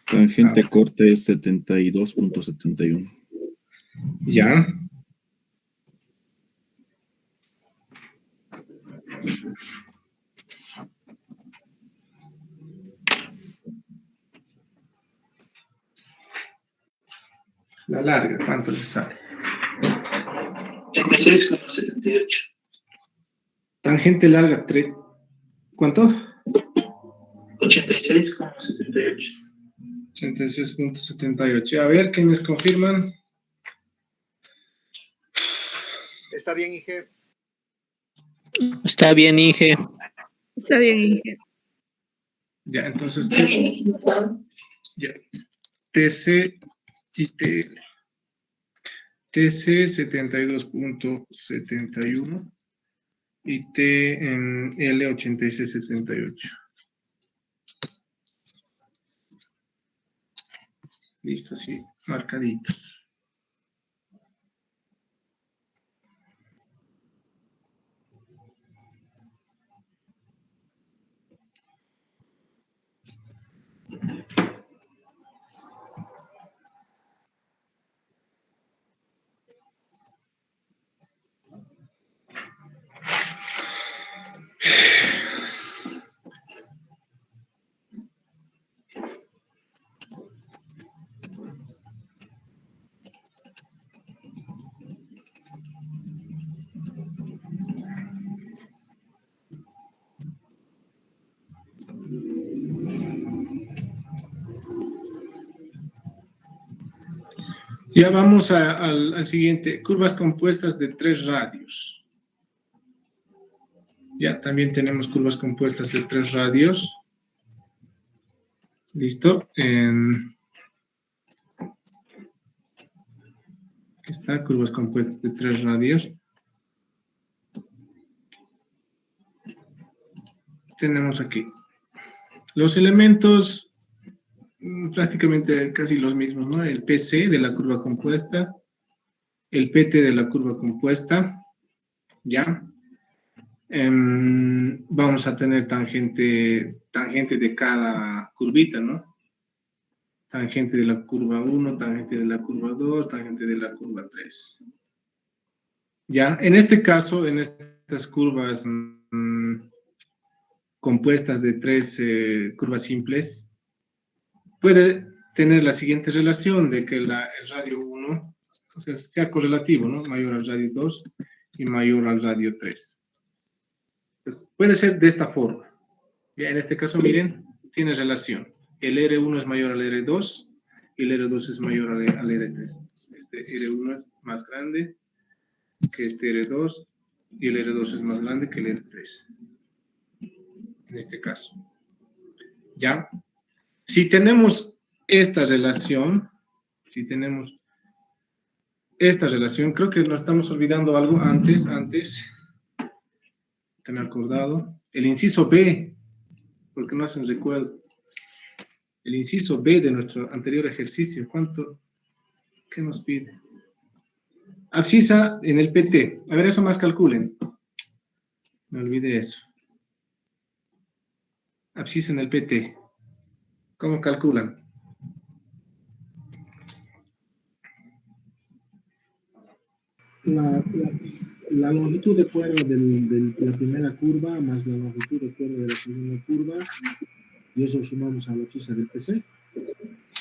Tangente corta es 72,71. Ya. La larga, ¿cuánto le sale? 36,78. Tangente larga, ¿cuánto? 86,78. 86,78. A ver, ¿quiénes confirman? ¿Está bien, Inge? Está bien, Inge. Está bien, Inge. Ya, entonces, ya. TC y TL. TC 72,71 y TL 86,78. Listo, sí, marcadito. Ya vamos al siguiente, curvas compuestas de 3 radios. Ya también tenemos curvas compuestas de 3 radios. Listo. Aquí está, curvas compuestas de 3 radios. Tenemos aquí los elementos prácticamente casi los mismos, ¿no? El PC de la curva compuesta, el PT de la curva compuesta, ¿ya? Vamos a tener tangente de cada curvita, ¿no? Tangente de la curva 1, tangente de la curva 2, tangente de la curva 3. Ya, en este caso, en estas curvas compuestas de tres curvas simples, puede tener la siguiente relación de que el radio 1, o sea, sea correlativo, ¿no? Mayor al radio 2 y mayor al radio 3. Pues puede ser de esta forma. Ya, en este caso, miren, tiene relación. El R1 es mayor al R2 y el R2 es mayor al R3. Este R1 es más grande que este R2 y el R2 es más grande que el R3. En este caso. ¿Ya? Si tenemos esta relación, creo que nos estamos olvidando algo antes, ¿te acordado? El inciso B, porque no hacen recuerdo. El inciso B de nuestro anterior ejercicio, ¿qué nos pide? Abscisa en el PT. A ver, eso más calculen. Me olvidé eso. Abscisa en el PT. ¿Cómo calculan? La longitud de cuerda de la primera curva más la longitud de cuerda de la segunda curva, y eso sumamos a la abscisa del PC.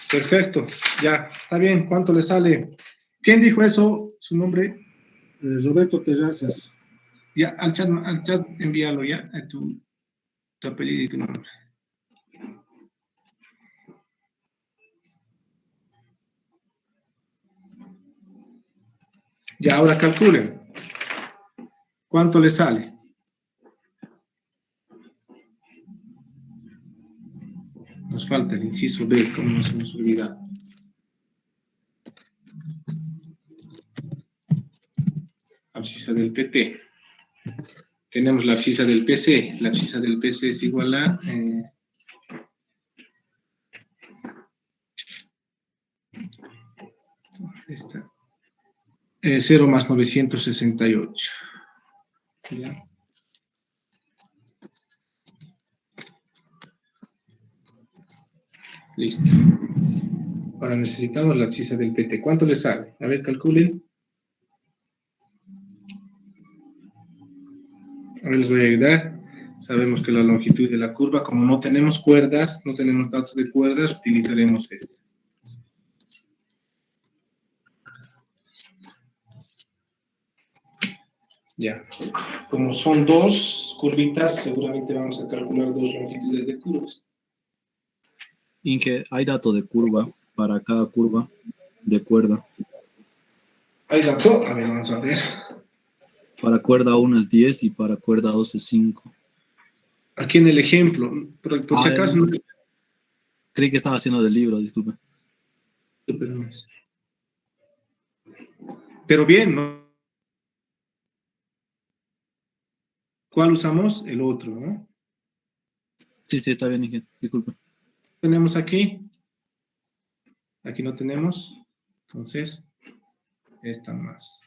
Perfecto, ya, está bien. ¿Cuánto le sale? ¿Quién dijo eso? ¿Su nombre? Roberto Terrazas. Ya, al chat envíalo ya, a tu apellido y tu nombre. Ya, ahora calculen. ¿Cuánto le sale? Nos falta el inciso B, como nos hemos olvidado. Abscisa del PT. Tenemos la abscisa del PC. La abscisa del PC es igual a... esta. 0 más 968. ¿Ya? Listo. Ahora necesitamos la abscisa del PT. ¿Cuánto le sale? A ver, calculen. Ahora les voy a ayudar. Sabemos que la longitud de la curva, como no tenemos cuerdas, no tenemos datos de cuerdas, utilizaremos esto. Ya. Como son dos curvitas, seguramente vamos a calcular dos longitudes de curvas. Inge, ¿hay dato de curva para cada curva de cuerda? ¿Hay dato? A ver, vamos a ver. Para cuerda 1 es 10 y para cuerda 2 es 5. Aquí en el ejemplo, por si acaso... Creí que estaba haciendo del libro, disculpe. Pero bien, ¿no? ¿Cuál usamos? El otro, ¿no? Sí, está bien, Inge, disculpe. Tenemos aquí. Aquí no tenemos. Entonces, esta más.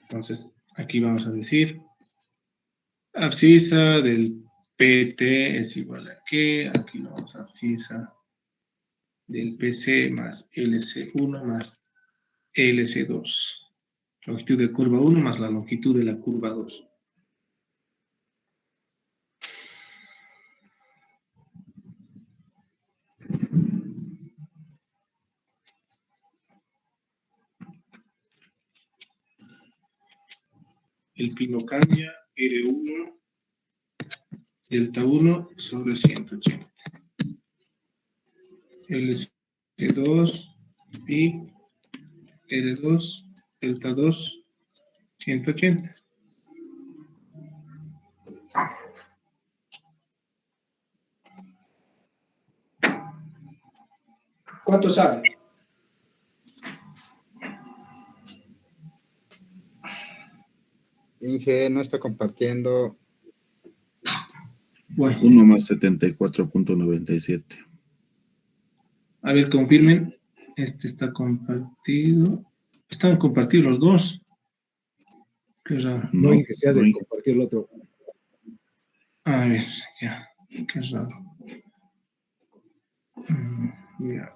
Entonces, aquí vamos a decir abscisa del PT es igual a qué. Aquí lo vamos a abscisa del PC más LC1 más LC2. Longitud de curva 1 más la longitud de la curva 2. El pino cambia, R1, delta 1 sobre 180. LC2, pi, R2, delta 2, 180. ¿Cuánto sale? Inge no está compartiendo. Bueno. 1 más 74.97. A ver, confirmen. Este está compartido. Están compartidos los dos. Qué raro. No, que sea de compartir el otro. A ver, ya. Qué raro. Ya.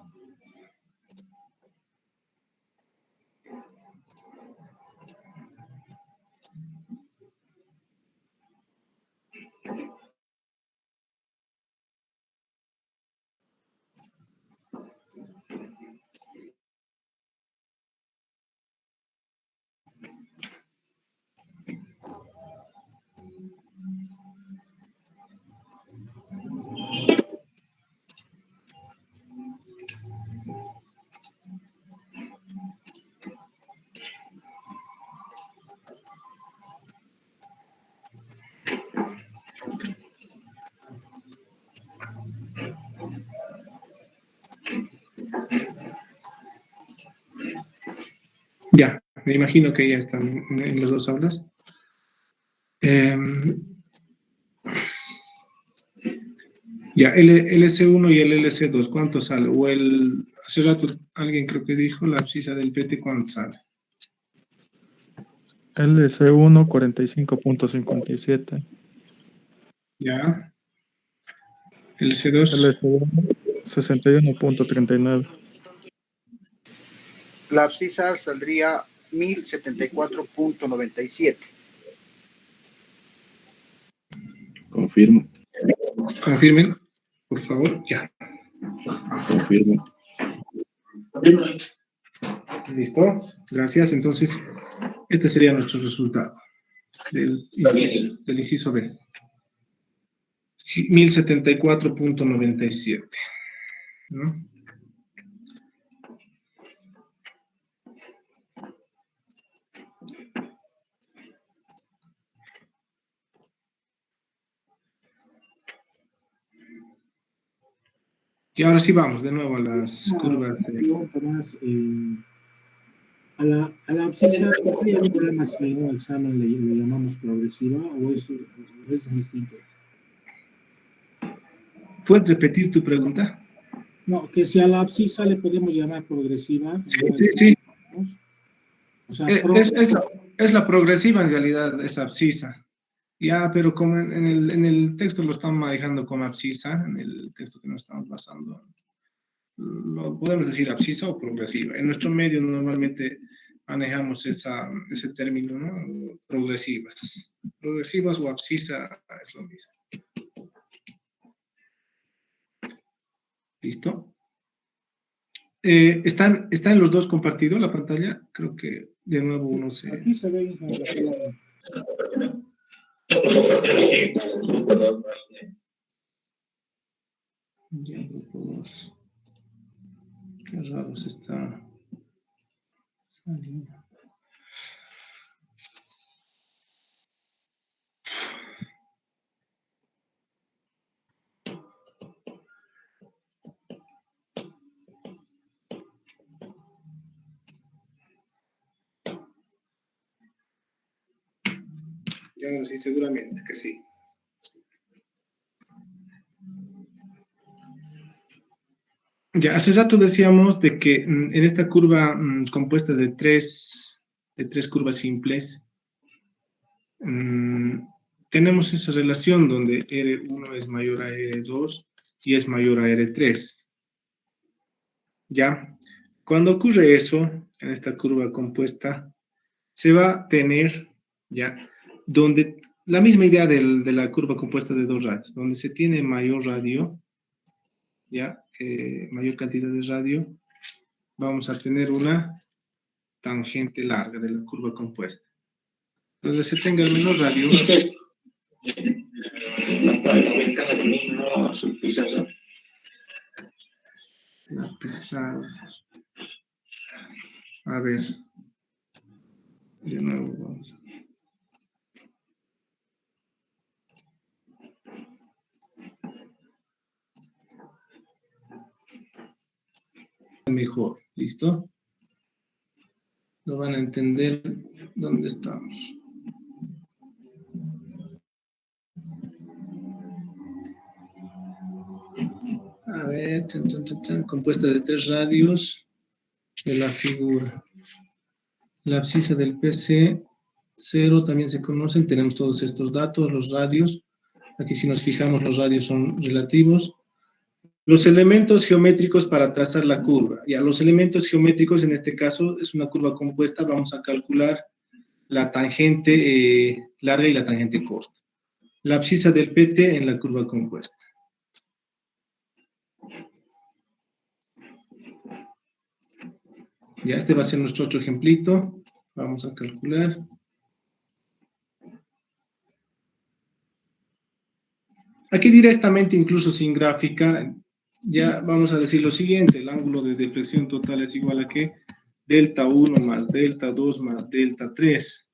Ya, me imagino que ya están en las dos aulas. Ya, el LC1 y el LC2, ¿cuánto sale? O hace rato alguien creo que dijo la abscisa del PT, ¿cuánto sale? LC1 45.57. Ya. LC2. LC1 61.39. La abscisa saldría 1074.97. Confirmo. Confirmen, por favor, ya. Confirmo. ¿Listo? Gracias. Entonces, este sería nuestro resultado del inciso B. 1074.97. ¿No? Y ahora sí vamos de nuevo a las curvas. A la abscisa, ¿por qué hay un problema si en un examen le llamamos progresiva o es distinto? ¿Puedes repetir tu pregunta? No, que si a la abscisa le podemos llamar progresiva. Sí. O sea, es la progresiva en realidad, esa abscisa. Ya, pero como en el texto lo estamos manejando como abscisa, en el texto que nos estamos basando, lo podemos decir abscisa o progresiva. En nuestro medio normalmente manejamos ese término, ¿no? Progresivas. Progresivas o abscisa es lo mismo. ¿Listo? ¿Están los dos compartidos la pantalla? Creo que de nuevo uno se... Aquí se ve. Ya, grupo 2. Qué raro se está saliendo. Ya no sé, seguramente que sí. Ya, hace rato decíamos de que en esta curva compuesta de tres curvas simples, tenemos esa relación donde R1 es mayor a R2 y es mayor a R3. ¿Ya? Cuando ocurre eso, en esta curva compuesta, se va a tener, ¿ya? Donde la misma idea de la curva compuesta de dos radios, donde se tiene mayor radio, ¿ya? Mayor cantidad de radio, vamos a tener una tangente larga de la curva compuesta. Donde se tenga el menor radio. La pesada. A ver. De nuevo vamos. Mejor, ¿listo? Lo van a entender dónde estamos. A ver, compuesta de tres radios de la figura. La abscisa del PC0 también se conocen, tenemos todos estos datos, los radios. Aquí si nos fijamos los radios son relativos. Los elementos geométricos para trazar la curva. Ya, los elementos geométricos en este caso es una curva compuesta. Vamos a calcular la tangente larga y la tangente corta. La abscisa del PT en la curva compuesta. Ya, este va a ser nuestro otro ejemplito. Vamos a calcular. Aquí directamente, incluso sin gráfica, ya vamos a decir lo siguiente. El ángulo de deflexión total es igual a ¿qué? Delta 1 más delta 2 más delta 3.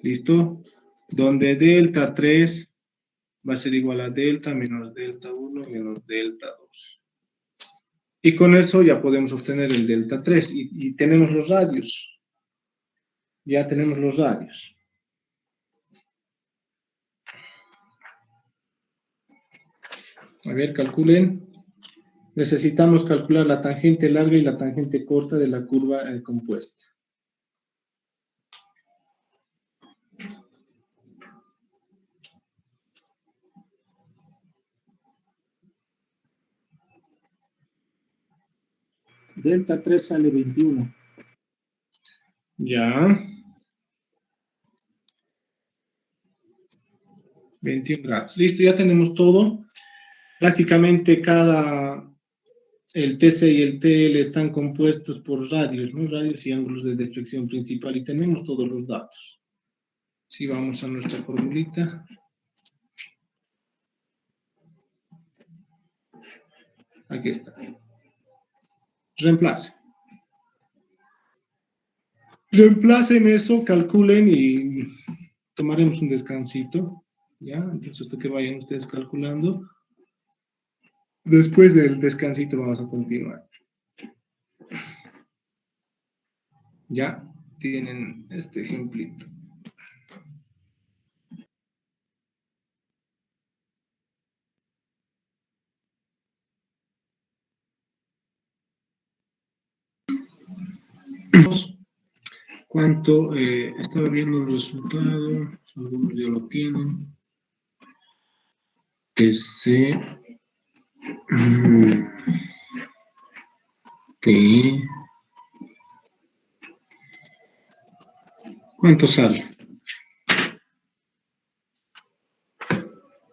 ¿Listo? Donde delta 3 va a ser igual a delta menos delta 1 menos delta 2. Y con eso ya podemos obtener el delta 3. Y tenemos los radios. Ya tenemos los radios. A ver, calculen. Necesitamos calcular la tangente larga y la tangente corta de la curva compuesta. Delta 3 sale 21. Ya. 21 grados. Listo, ya tenemos todo. Prácticamente el TC y el TL están compuestos por radios, ¿no? Radios y ángulos de deflexión principal y tenemos todos los datos. Si vamos a nuestra formulita. Aquí está. Reemplace. Reemplacen eso, calculen y tomaremos un descansito. ¿Ya? Entonces, hasta que vayan ustedes calculando. Después del descansito vamos a continuar. Ya tienen este ejemplito. ¿Cuánto? Estaba viendo el resultado, algunos ya lo tienen. TC T. ¿Cuánto sale?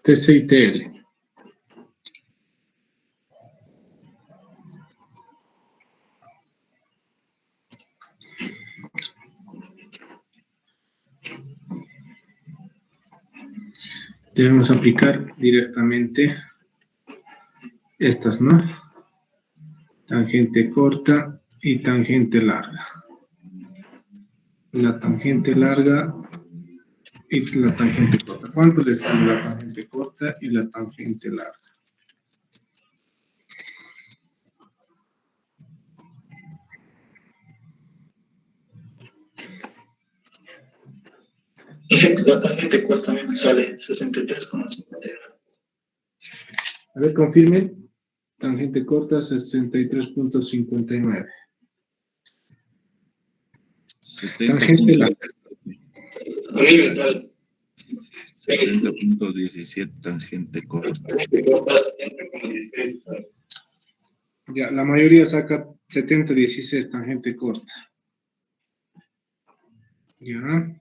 TC y TL. Debemos aplicar directamente estas, ¿no? Tangente corta y tangente larga. La tangente larga y la tangente corta. ¿Cuánto les sale la tangente corta y la tangente larga? La tangente corta también me sale 63,59. A ver, confirmen. Tangente corta, 63.59. Tangente larga. A mí me sale 70.17 tangente corta. Ya, la mayoría saca 70.16 tangente corta. Ya.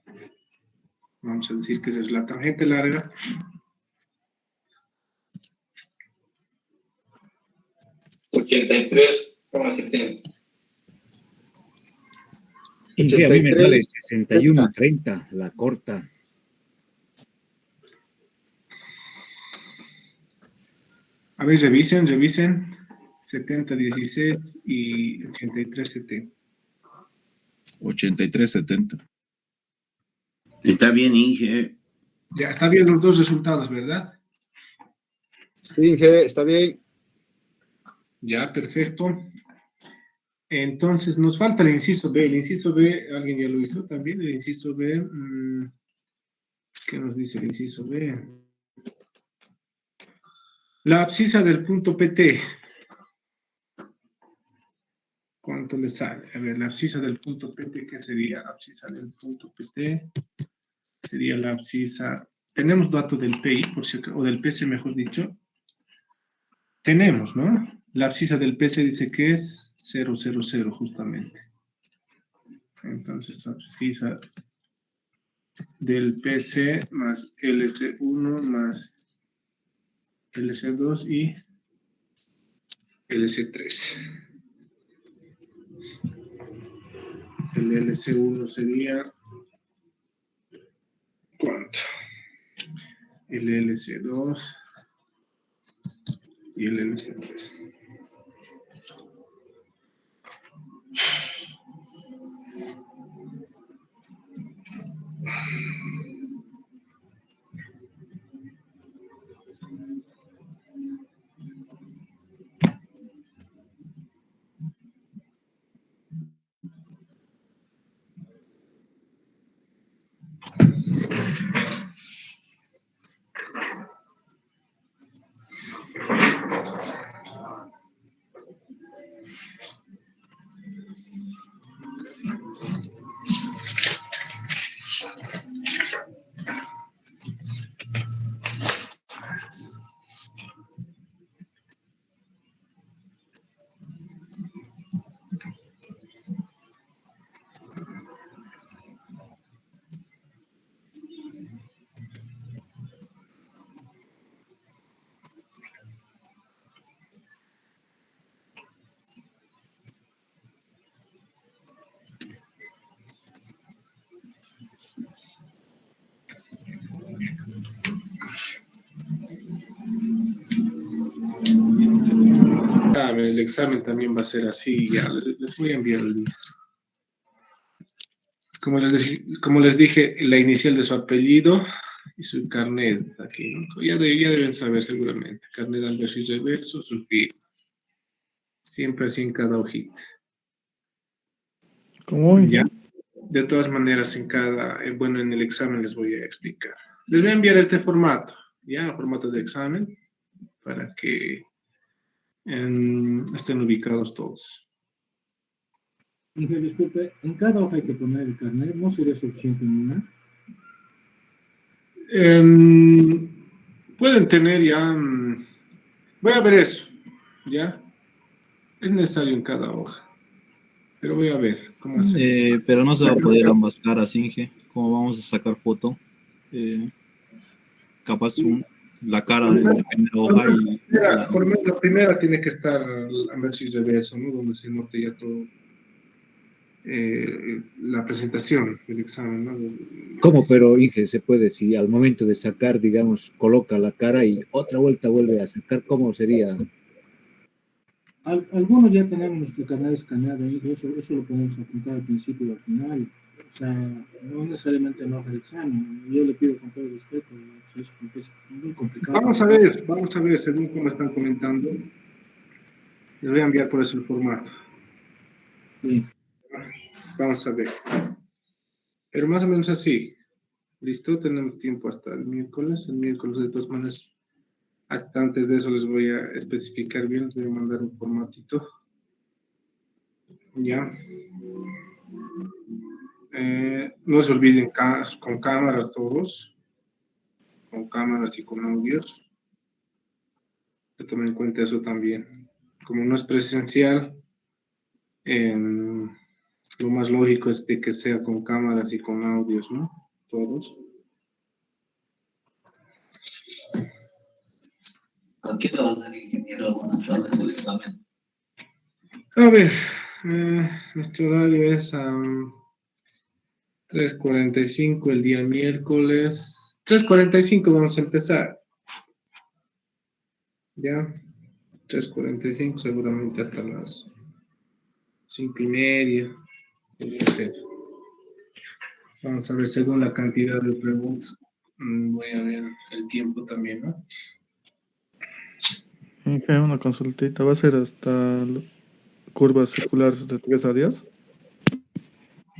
Vamos a decir que esa es la tangente larga. $83,70. Y a mí me sale 61.30, la corta. A ver, revisen. 70.16 y 83.70. 83.70. Está bien, Inge. Ya, está bien los dos resultados, ¿verdad? Sí, Inge, está bien. Ya, perfecto. Entonces, nos falta el inciso B. El inciso B, ¿alguien ya lo hizo también? El inciso B, ¿qué nos dice el inciso B? La abscisa del punto PT. ¿Cuánto le sale? A ver, la abscisa del punto PT, ¿qué sería? La abscisa del punto PT sería la abscisa. Tenemos datos del PI, por si, o del PC, mejor dicho. tenemos, ¿no? La abscisa del PC dice que es 0, 0, 0, justamente. Entonces, abscisa del PC más LC1 más LC2 y LC3. El LC1 sería, ¿cuánto? El LC2 y el LC3. El examen también va a ser así, ya les voy a enviar el link. Como les dije, la inicial de su apellido y su carnet aquí, ¿no? Ya deben saber seguramente. Carnet anverso y reverso, su firma. Siempre así en cada hojita. ¿Cómo? Ya. De todas maneras, en el examen les voy a explicar. Les voy a enviar este formato, ya, formato de examen, para que estén ubicados todos. Inge, disculpe, en cada hoja hay que poner el carnet, ¿no sería suficiente en una? Pueden tener ya, voy a ver eso, ¿ya? Es necesario en cada hoja, pero voy a ver cómo hacer. Pero no se va a poder ambas caras, Inge. ¿Cómo vamos a sacar foto? Capaz la cara de la primera hoja y... La primera tiene que estar anverso y reverso, ¿no? Donde se note ya todo. La presentación del examen, ¿no? ¿Cómo? Pero, Inge, se puede, si al momento de sacar, digamos, coloca la cara y otra vuelta vuelve a sacar, ¿cómo sería? Algunos ya tenemos nuestro carnet escaneado, Inge, eso lo podemos apuntar al principio y al final. O sea, no necesariamente en la hoja de examen. Yo le pido con todo respeto, es muy complicado. Vamos a ver, según cómo están comentando. Les voy a enviar por eso el formato. Sí. Vamos a ver. Pero más o menos así. ¿Listo? Tenemos tiempo hasta el miércoles. El miércoles, de todas maneras, hasta antes de eso les voy a especificar bien. Les voy a mandar un formatito. Ya. No se olviden con cámaras todos. Con cámaras y con audios. Que tomen en cuenta eso también. Como no es presencial, lo más lógico es de que sea con cámaras y con audios, ¿no? Todos. ¿A qué hora va a ser, ingeniero? Buenas tardes, el examen. A ver, nuestro horario es a 3:45 el día miércoles. 3:45 vamos a empezar. ¿Ya? 3:45 seguramente hasta las 5:30. Podría ser. Vamos a ver según la cantidad de preguntas. Voy a ver el tiempo también, ¿no? Inge, una consultita. ¿Va a ser hasta curvas circulares de 3 a 10?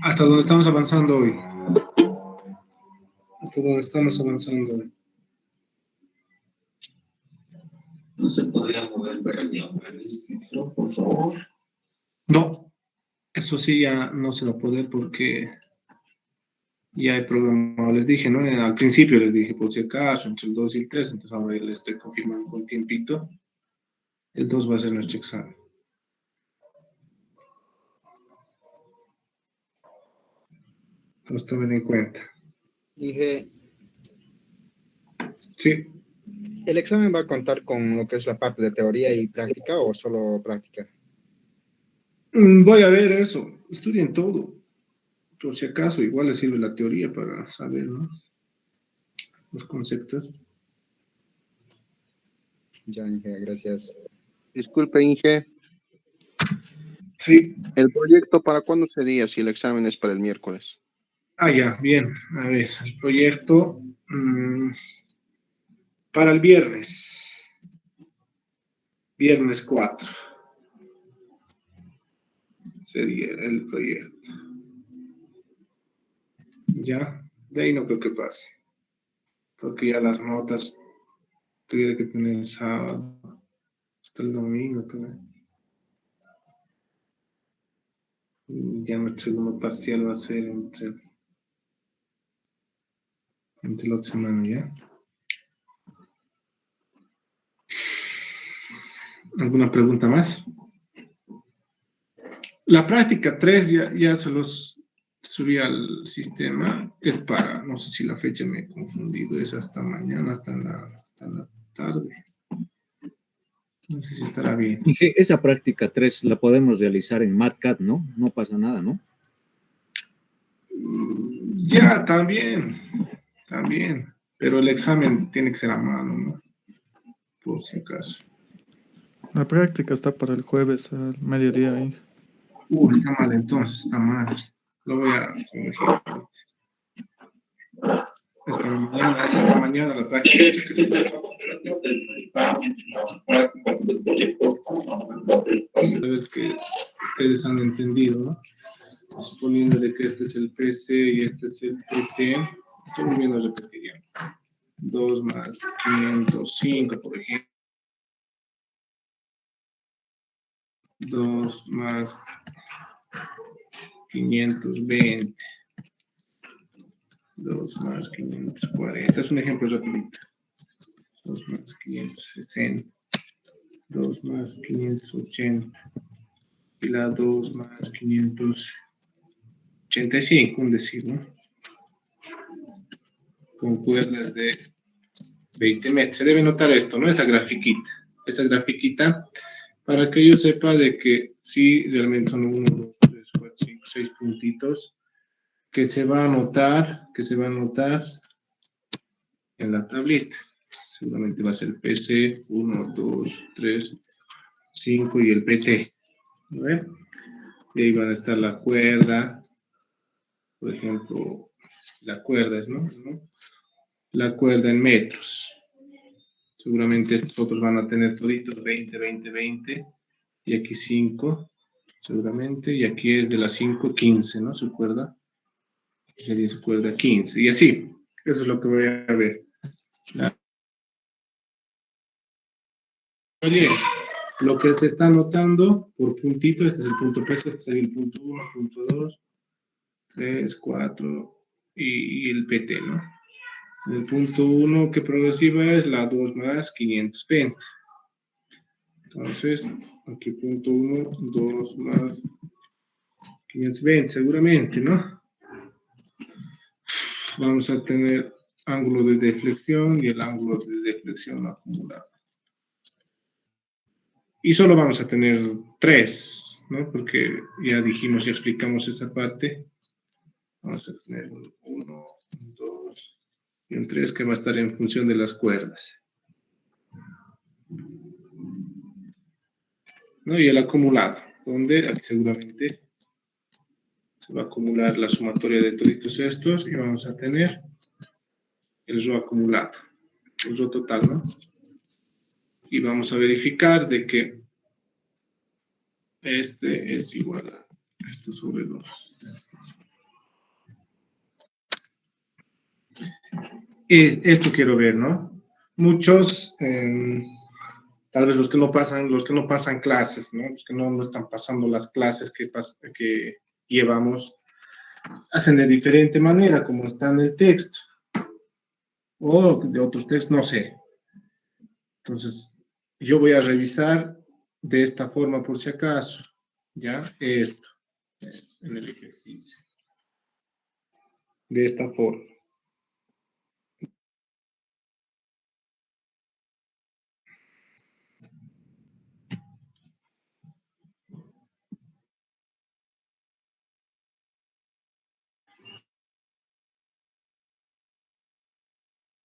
Hasta donde estamos avanzando hoy. Hasta donde estamos avanzando hoy. ¿No se podría mover para el día jueves, ingeniero, por favor? No, eso sí ya no se va a poder porque ya hay programado. Les dije, ¿no? Al principio les dije, por si acaso, entre el 2 y el 3, entonces ahora les estoy confirmando con tiempito. El 2 va a ser nuestro examen. Entonces, tomen en cuenta. Dije, Sí. ¿el examen va a contar con lo que es la parte de teoría y práctica o solo práctica? Voy a ver eso. Estudien todo. Por si acaso, igual les sirve la teoría para saber, ¿no? Los conceptos. Ya, Inge, gracias. Disculpe, Inge. Sí. ¿El proyecto para cuándo sería si el examen es para el miércoles? Ah, ya, bien. A ver, el proyecto para el viernes. Viernes 4. Sería el proyecto. Ya, de ahí no creo que pase. Porque ya las notas tuviera que tener el sábado hasta el domingo también. Ya nuestro segundo parcial va a ser entre la otra semana, ¿ya? ¿Alguna pregunta más? La práctica 3 ya se los subí al sistema. Es para, no sé si la fecha me he confundido, es hasta mañana, hasta la tarde. No sé si estará bien. Inge, esa práctica 3 la podemos realizar en MatCat, ¿no? No pasa nada, ¿no? Ya, también. Pero el examen tiene que ser a mano, ¿no? Por si acaso. La práctica está para el jueves al mediodía ahí. Está mal entonces, está mal. Lo voy a corregir. Es para mañana, es hasta mañana la práctica. A ver que ustedes han entendido, ¿no? Suponiendo de que este es el PC y este es el PT, estoy volviendo a repetir ya. 2 más 505, por ejemplo. 2 más 520. 2 más 540. Es un ejemplo rapidito. 2 más 560. 2 más 580. Y la 2 más 585, un decir, ¿no? Con cuerdas de 20 metros. Se debe notar esto, ¿no? Esa grafiquita. Esa grafiquita, para que yo sepa de que sí, realmente son 1, 2, 3, 4, 5, 6 puntitos que se va a notar en la tablita. Seguramente va a ser el PC, 1, 2, 3, 5 y el PT. ¿No ven? Y ahí van a estar la cuerda, por ejemplo, la cuerda es, ¿no? La cuerda en metros. Seguramente estos otros van a tener toditos 20, 20, 20. Y aquí 5, seguramente. Y aquí es de las 5, 15, ¿no? Su cuerda. Aquí sería su cuerda 15. Y así. Eso es lo que voy a ver. Oye, lo que se está anotando por puntito, este es el punto P, este sería el punto 1, punto 2, 3, 4 y el PT, ¿no? El punto 1 que progresiva es la 2 más 520. Entonces, aquí punto 1, 2 más 520, seguramente, ¿no? Vamos a tener ángulo de deflexión y el ángulo de deflexión acumulado. Y solo vamos a tener 3, ¿no? Porque ya dijimos, ya explicamos esa parte. Vamos a tener un 1, un 2 y un 3 que va a estar en función de las cuerdas. ¿No? Y el acumulado, donde aquí seguramente se va a acumular la sumatoria de toditos estos y vamos a tener el RO acumulado, el RO total, ¿no? Y vamos a verificar de que este es igual a esto sobre 2. Esto quiero ver, ¿no? Muchos, tal vez los que no pasan clases, ¿no? Los que no están pasando las clases que llevamos, hacen de diferente manera, como está en el texto. O de otros textos, no sé. Entonces, yo voy a revisar de esta forma por si acaso, ¿ya? Esto, en el ejercicio. De esta forma.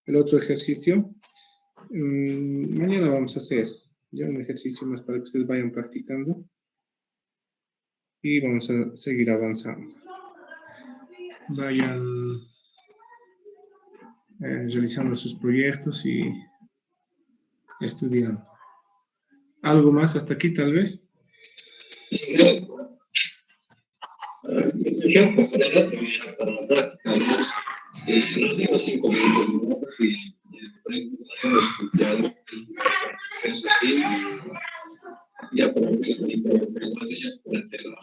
El otro ejercicio, mañana vamos a hacer ya un ejercicio más para que ustedes vayan practicando y vamos a seguir avanzando. Vayan realizando sus proyectos y estudiando. ¿Algo más hasta aquí tal vez? Yo para el otro día, para la práctica, nos dimos 5 minutos y podemos escuchar eso sí, ya por el tipo de preguntas ya por el tema,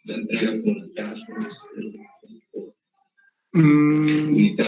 la entrega con el caso.